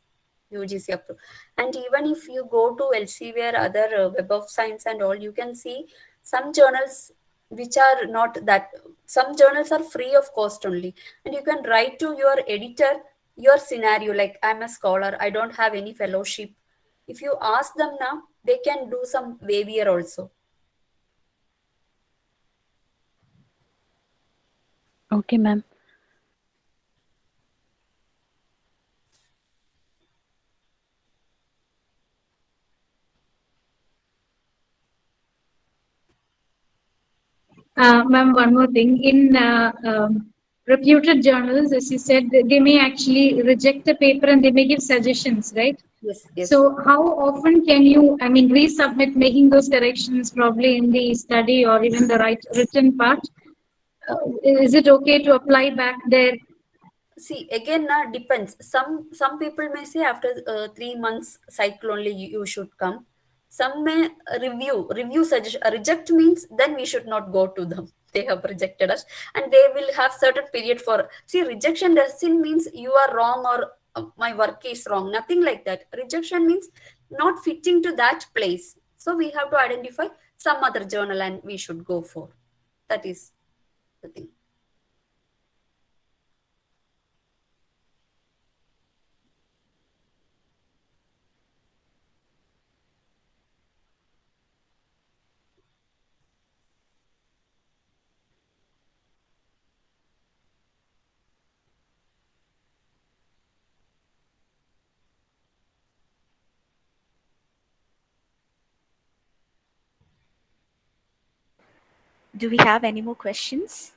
UGC approved. And even if you go to Elsevier, other Web of Science and all, you can see some journals which are not that, some journals are free of cost only. And you can write to your editor your scenario, like I'm a scholar, I don't have any fellowship. If you ask them now, they can do some waiver also. okay, ma'am. Ma'am, one more thing. In reputed journals, as you said, they may actually reject the paper and they may give suggestions, right? Yes, yes. So, how often can you, I mean, resubmit, making those corrections probably in the study or even the written part? Is it okay to apply back there? See, again, depends. Some people may say after 3 months cycle only you should come. Some may review suggest reject means then we should not go to them. They have rejected us, and they will have certain period for. See, rejection doesn't means you are wrong or my work is wrong. Nothing like that. Rejection means not fitting to that place. So we have to identify some other journal and we should go for. That is the thing. Do we have any more questions?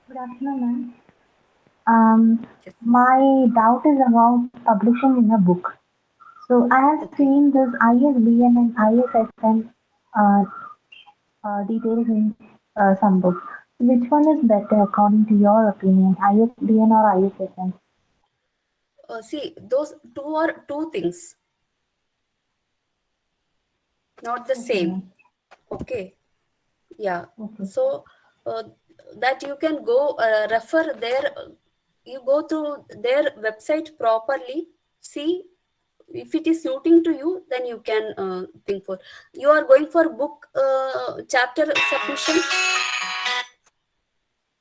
Good afternoon, ma'am. Yes. My doubt is about publishing in a book. So I have Okay. seen this ISBN and ISSN uh, details in some books. Which one is better according to your opinion, ISBN or ISSN? See, those two are two things, not the Okay, same. ma'am. Okay. Yeah. Okay. So uh, that you can go refer their, you go through their website properly, see if it is suiting to you, then you can think for. You are going for book chapter submission.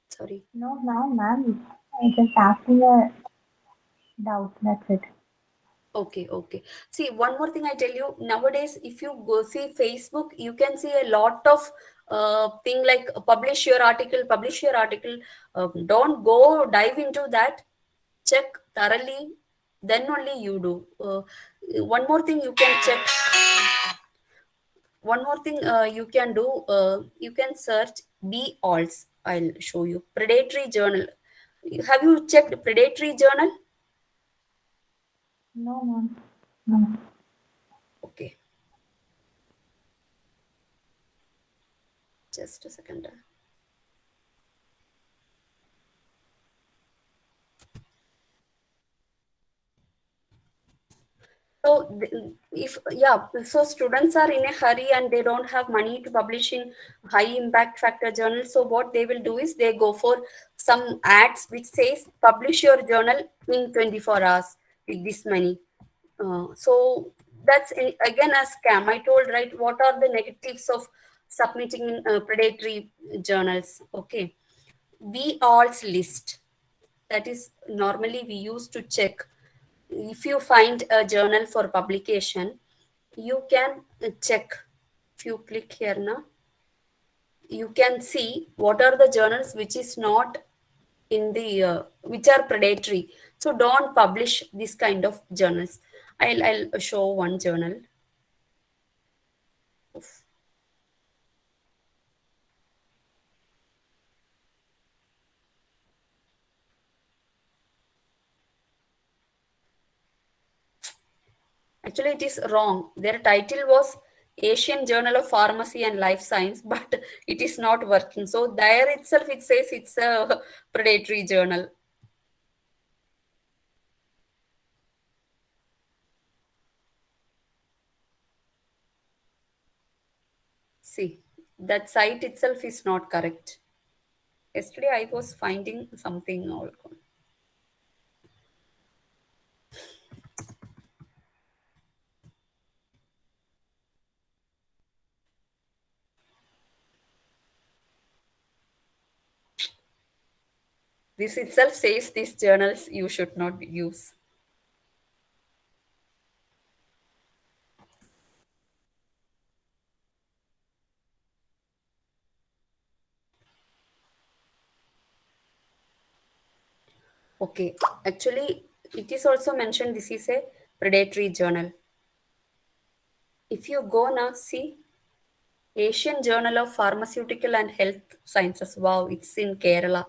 Sorry. No, ma'am. I just asking a doubt. That's it. Okay, okay. See, one more thing I tell you, nowadays, if you go see Facebook, you can see a lot of thing like publish your article, publish your article. Don't go dive into that. Check thoroughly, then only you do. One more thing you can check. One more thing you can do. You can search be alls. I'll show you Predatory Journal. Have you checked Predatory Journal? No, ma'am. No. Okay, just a second. So, if yeah, so students are in a hurry and they don't have money to publish in high impact factor journals. So what they will do is they go for some ads which says publish your journal in 24 hours with this money. So that's again a scam. I told right. What are the negatives of submitting in predatory journals? Okay, we all's list, that is normally we use to check if you find a journal for publication. You can check. If you click here now, you can see what are the journals which is not in the which are predatory. So don't publish this kind of journals. I'll show one journal. Actually, it is wrong. Their title was Asian Journal of Pharmacy and Life Science, but it is not working. So there itself it says it's a predatory journal. See, that site itself is not correct. Yesterday I was finding something all. This itself says these journals you should not use. Okay, actually, it is also mentioned this is a predatory journal. If you go now, see Asian Journal of Pharmaceutical and Health Sciences. Wow, it's in Kerala.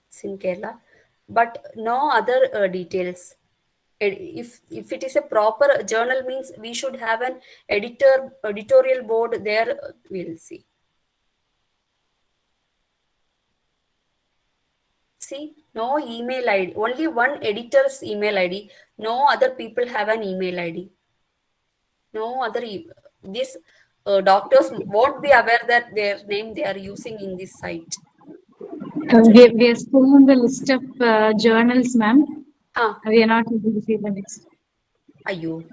It's in Kerala, but no other details. If it is a proper journal, means we should have an editorial board there. We'll see. See, no email ID. Only one editor's email ID. No other people have an email ID. No other. These doctors won't be aware that their name they are using in this site. Actually, We are still on the list of journals, ma'am. ah, We are not able to see the next. ayo,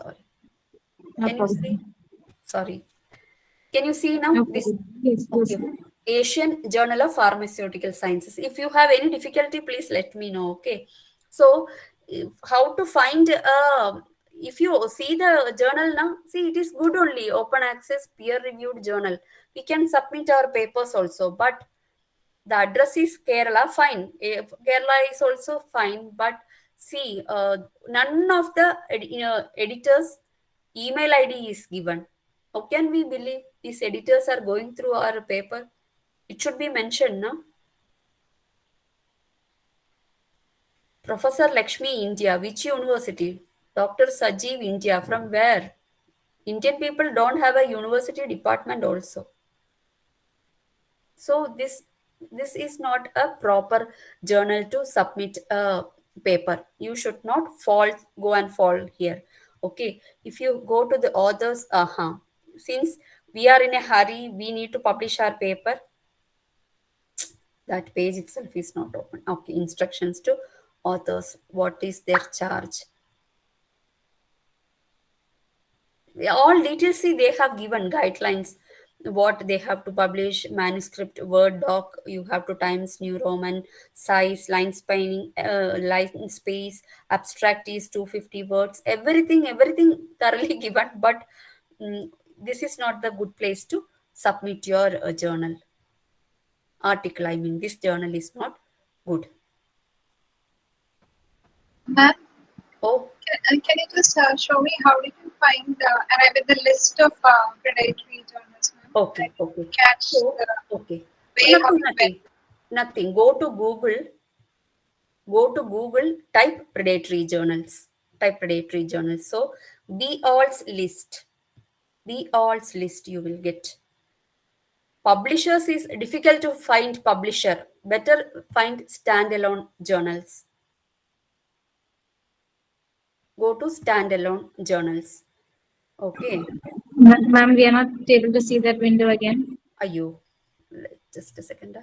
sorry. No Can you see? problem. Sorry. Can you see now No this? problem. Yes, yes. Okay. Asian Journal of Pharmaceutical Sciences. If you have any difficulty, please let me know. Okay. So, how to find? If you see the journal now, see it is good only open access peer reviewed journal. We can submit our papers also, but The address is Kerala, fine. Kerala is also fine, but see, none of the editors' email ID is given. How can we believe these editors are going through our paper? It should be mentioned, no? Professor Lakshmi, India, which university? Dr. Sajeev, India, from where? Indian people don't have a university department also. So this is not a proper journal to submit a paper. You should not go and fall here. Okay, if you go to the authors, since we are in a hurry, we need to publish our paper. That page itself is not open. Okay, instructions to authors. What is their charge? All details, see, they have given guidelines what they have to publish: manuscript, word doc, you have to times new roman, size, line space, abstract is 250 words, everything thoroughly given. But this is not the good place to submit your journal article. I mean, this journal is not good. Ma'am, Oh, can you just show me how did you find arrive at the list of predatory journals, ma'am? I okay, didn't okay. catch So, the okay. way how Nothing, you went. nothing. Go to Google, type predatory journals. Type predatory journals. So be all's list. Be all's list you will get. Publishers is difficult to find publisher. Better find standalone journals. Go to standalone journals. Okay. Ma'am, we are not able to see that window again. Are you? Just a second.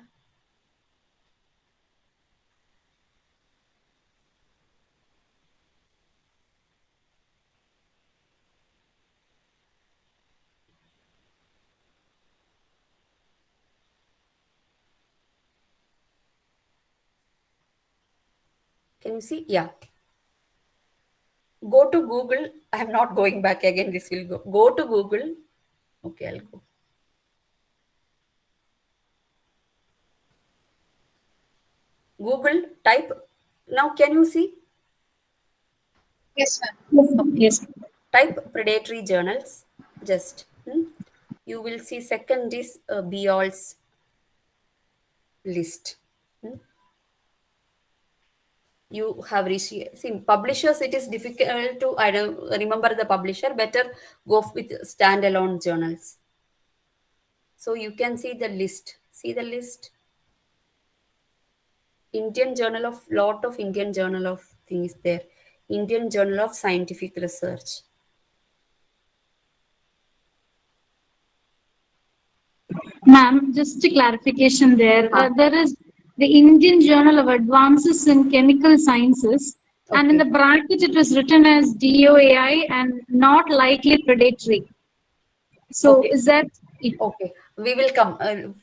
Can you see? Yeah. Go to Google. I'm not going back again. This will go. Go to Google. Okay, I'll go. Google, type. Now, can you see? Yes, ma'am. Okay. Yes. Type predatory journals. Just you will see second is Beall's list. Hmm. You have received. See, publishers. It is difficult to I don't remember the publisher. Better go with standalone journals. So you can see the list. See the list. Indian Journal of lot of Indian Journal of things there. Indian Journal of Scientific Research. Ma'am, just a clarification there. Ah, There is the Indian Journal of Advances in Chemical Sciences, and in okay. the bracket it was written as DOAI and not likely predatory. So Okay. is that it? Okay. We will come.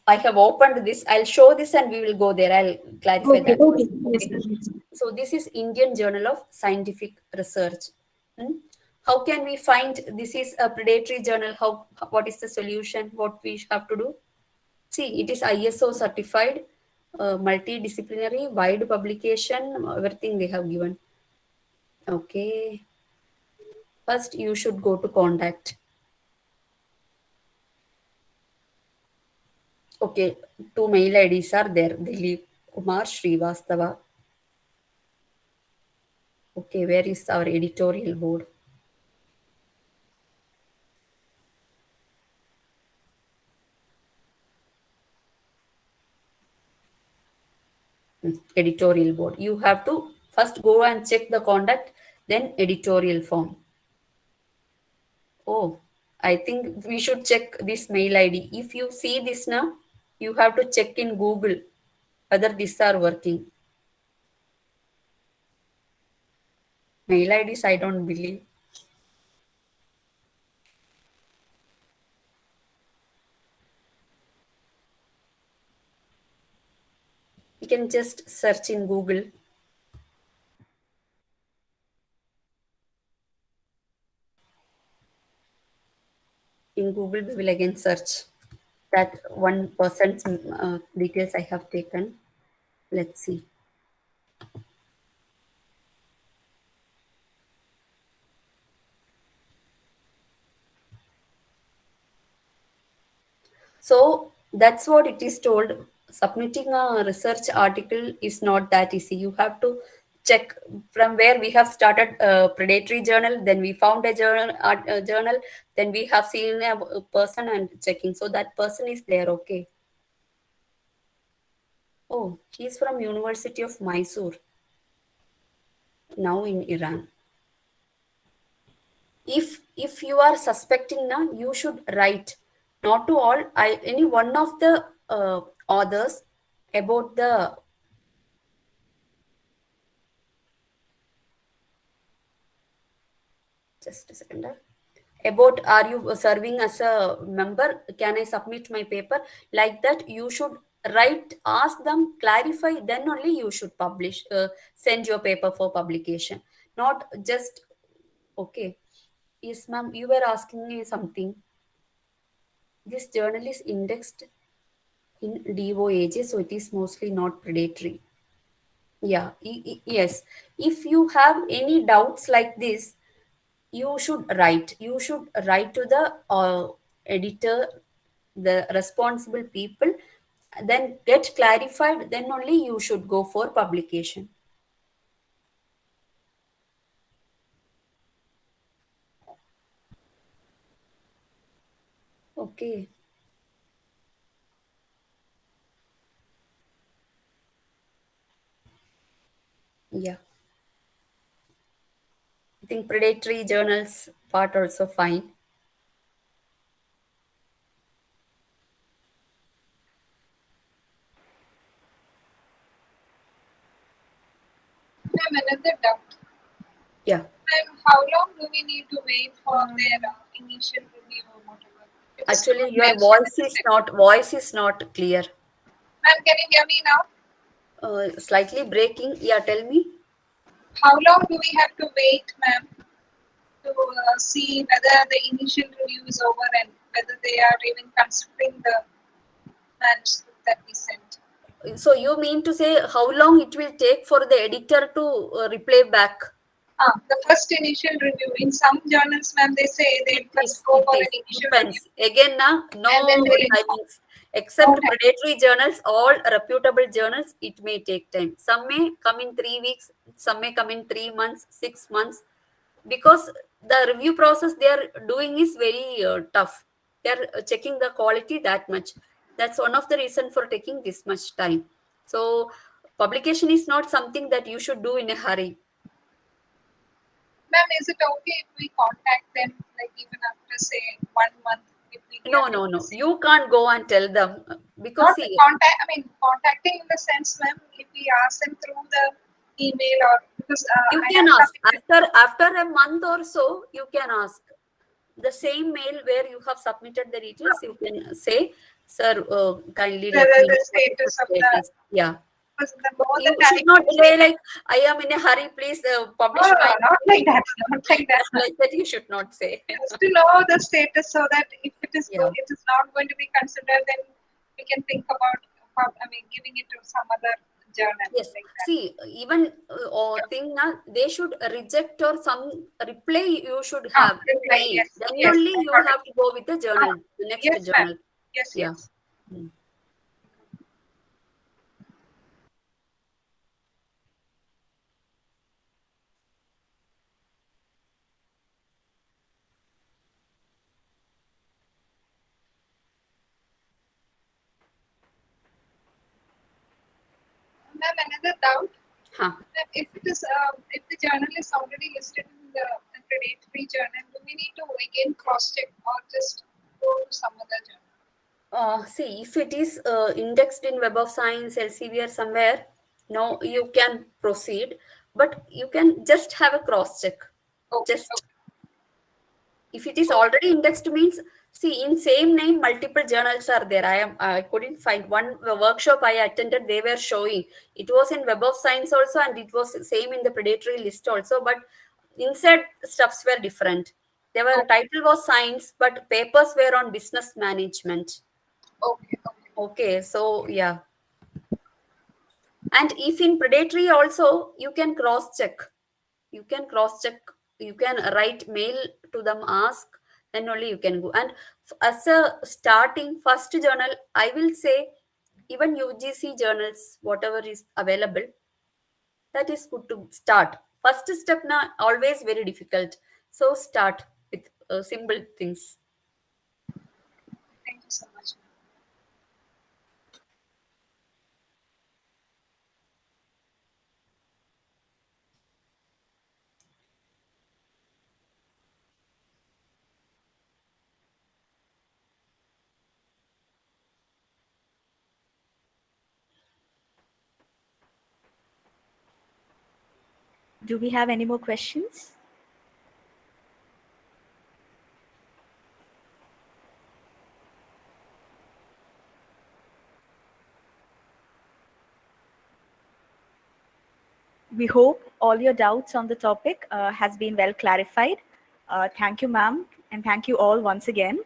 I have opened this. I'll show this and we will go there. I'll clarify Okay, that okay. first. Yes, Okay. ma'am. Yes. So this is Indian Journal of Scientific Research. Hmm? How can we find this is a predatory journal? What is the solution? What we have to do? See, it is ISO certified, multidisciplinary, wide publication, everything they have given. Okay. First, you should go to contact. Okay, two mail IDs are there. Dilip Kumar Srivastava. Okay, where is our editorial board? Editorial board. You have to first go and check the contact, then editorial form. Oh, I think we should check this mail ID. If you see this now, you have to check in Google whether these are working. Mail IDs, I don't believe. You can just search in Google. In Google, we will again search. That one person's details I have taken. Let's see. So that's what it is told. Submitting a research article is not that easy. You have to check from where we have started a predatory journal, then we found a journal, then we have seen a person and checking. So that person is there, okay. Oh, he's from University of Mysore, now in Iran. If you are suspecting now, you should write not to all, any one of the authors about the, just a second, about are you serving as a member, can I submit my paper, like that you should write, ask them, clarify, then only you should publish, send your paper for publication, not just, okay. Yes ma'am, you were asking me something. This journal is indexed in DOAJ, so it is mostly not predatory. Yeah, yes. If you have any doubts like this, you should write. You should write to the editor, the responsible people, then get clarified, then only you should go for publication. Okay. Yeah. I think predatory journals part also fine. Ma'am, another doubt. Yeah. Ma'am, how long do we need to wait for their initial review or whatever? It is Actually, not your mentioned in the text. voice is not clear. Ma'am, can you hear me now? Slightly breaking. Yeah, tell me. How long do we have to wait, ma'am, to see whether the initial review is over and whether they are even considering the manuscript that we sent? So you mean to say how long it will take for the editor to reply back? The first initial review. In some journals, ma'am, they say they first go It for is an initial review depends. Again, na, and then no they'll inform. timings. No Except time. predatory journals, all reputable journals, it may take time. Some may come in 3 weeks, some may come in 3 months, 6 months, because the review process they are doing is very tough. They are checking the quality that much. That's one of the reason for taking this much time. So publication is not something that you should do in a hurry. Ma'am, is it okay if we contact them like even after say 1 month if we No, hear no, from the no, same? you can't go and tell them, because Not see, contact. I mean contacting in the sense, ma'am, if we ask them through the email or because you I can have ask submitted. after a month or so. You can ask the same mail where you have submitted the details. You can say, sir, kindly let Whether me the know what is the status of the status. Yeah, because the more you the should time not it delay takes. like I am in a hurry, please No, publish no, my no, not like that. Not like that, ma'am. like that you should not say. Just to know the status so that if it is Yeah. it is not going to be considered, then we can think about how, I mean giving it to some other journal Yes. like that. See, even or thing na, they should reject or some reply you should have in Reply. mail. Yes, Then yes, only I you got it. have to go with the journal, the next Yes, ma'am. journal. Yes, Yeah. yes. Mm. Ma'am, another doubt. Huh. Ma'am, if the journal is already listed in the predatory journal, do we need to again cross check or just go to some other journal? See, if it is indexed in Web of Science, Elsevier somewhere, no, you can proceed, but you can just have a cross check. Okay, Just if it is okay, already indexed means, see, in same name, multiple journals are there. I couldn't find one workshop I attended. They were showing it was in Web of Science also, and it was same in the predatory list also, but inside stuffs were different. There were okay, title was science, but papers were on business management. Okay. Okay, so yeah. And if in predatory also, you can cross check. You can cross check. You can write mail to them, ask, then only you can go. And as a starting first journal, I will say even UGC journals, whatever is available, that is good to start. First step na always very difficult. So start with simple things. Thank you so much. Do we have any more questions? We hope all your doubts on the topic has been well clarified. Thank you, ma'am, and thank you all once again.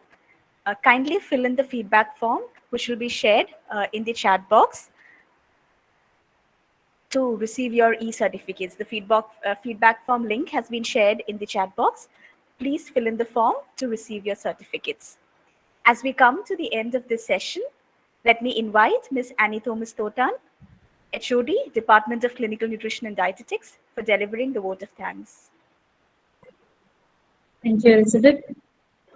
Kindly fill in the feedback form, which will be shared in the chat box to receive your e-certificates. The feedback form link has been shared in the chat box. Please fill in the form to receive your certificates. As we come to the end of this session, let me invite Ms. Annie Thomas Totan, HOD, Department of Clinical Nutrition and Dietetics, for delivering the vote of thanks. Thank you, Elizabeth.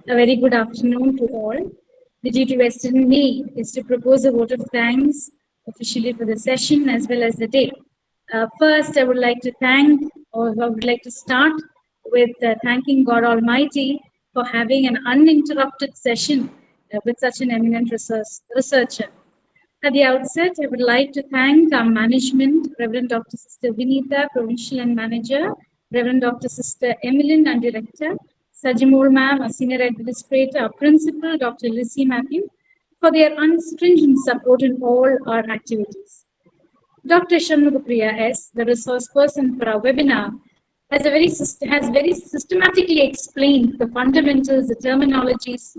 A very good afternoon to all. The duty vested in me is to propose a vote of thanks officially for the session as well as the day. First, I would like to start with thanking God Almighty for having an uninterrupted session with such an eminent researcher. At the outset, I would like to thank our management, Reverend Dr. Sister Vinita, Provincial and Manager, Reverend Dr. Sister Emmeline and Director, Sajimur Ma'am, a Senior Administrator, our Principal, Dr. Lissy Matthew, for their unstringent support in all our activities. Dr. Shanmugapriya S., the resource person for our webinar, has very systematically explained the fundamentals, the terminologies,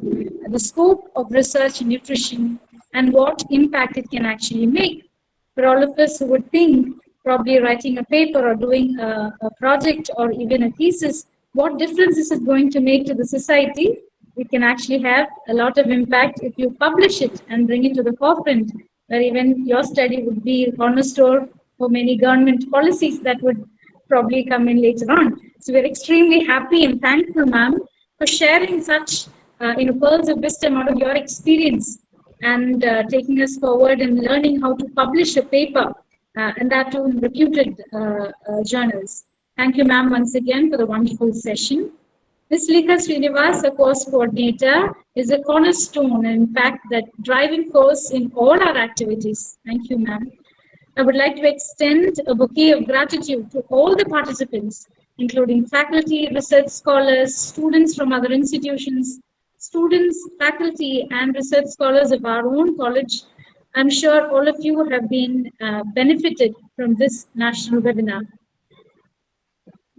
the scope of research in nutrition, and what impact it can actually make. For all of us who would think probably writing a paper or doing a project or even a thesis, what difference is it going to make to the society? It can actually have a lot of impact if you publish it and bring it to the forefront, where even your study would be a cornerstone for many government policies that would probably come in later on. So we're extremely happy and thankful, ma'am, for sharing such pearls of wisdom out of your experience and taking us forward and learning how to publish a paper, and that too in reputed journals. Thank you, ma'am, once again for the wonderful session. Ms. Lika Srinivas, a course coordinator, is a cornerstone and, in fact, the driving force in all our activities. Thank you, ma'am. I would like to extend a bouquet of gratitude to all the participants, including faculty, research scholars, students from other institutions, students, faculty, and research scholars of our own college. I'm sure all of you have been benefited from this national webinar.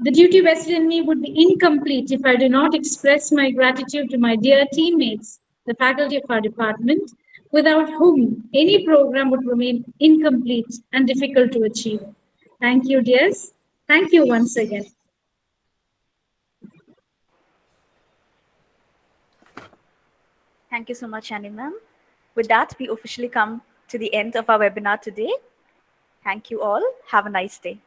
The duty vested in me would be incomplete if I do not express my gratitude to my dear teammates, the faculty of our department, without whom any program would remain incomplete and difficult to achieve. Thank you, dears. Thank you once again. Thank you so much, Annie ma'am. With that, we officially come to the end of our webinar today. Thank you all. Have a nice day.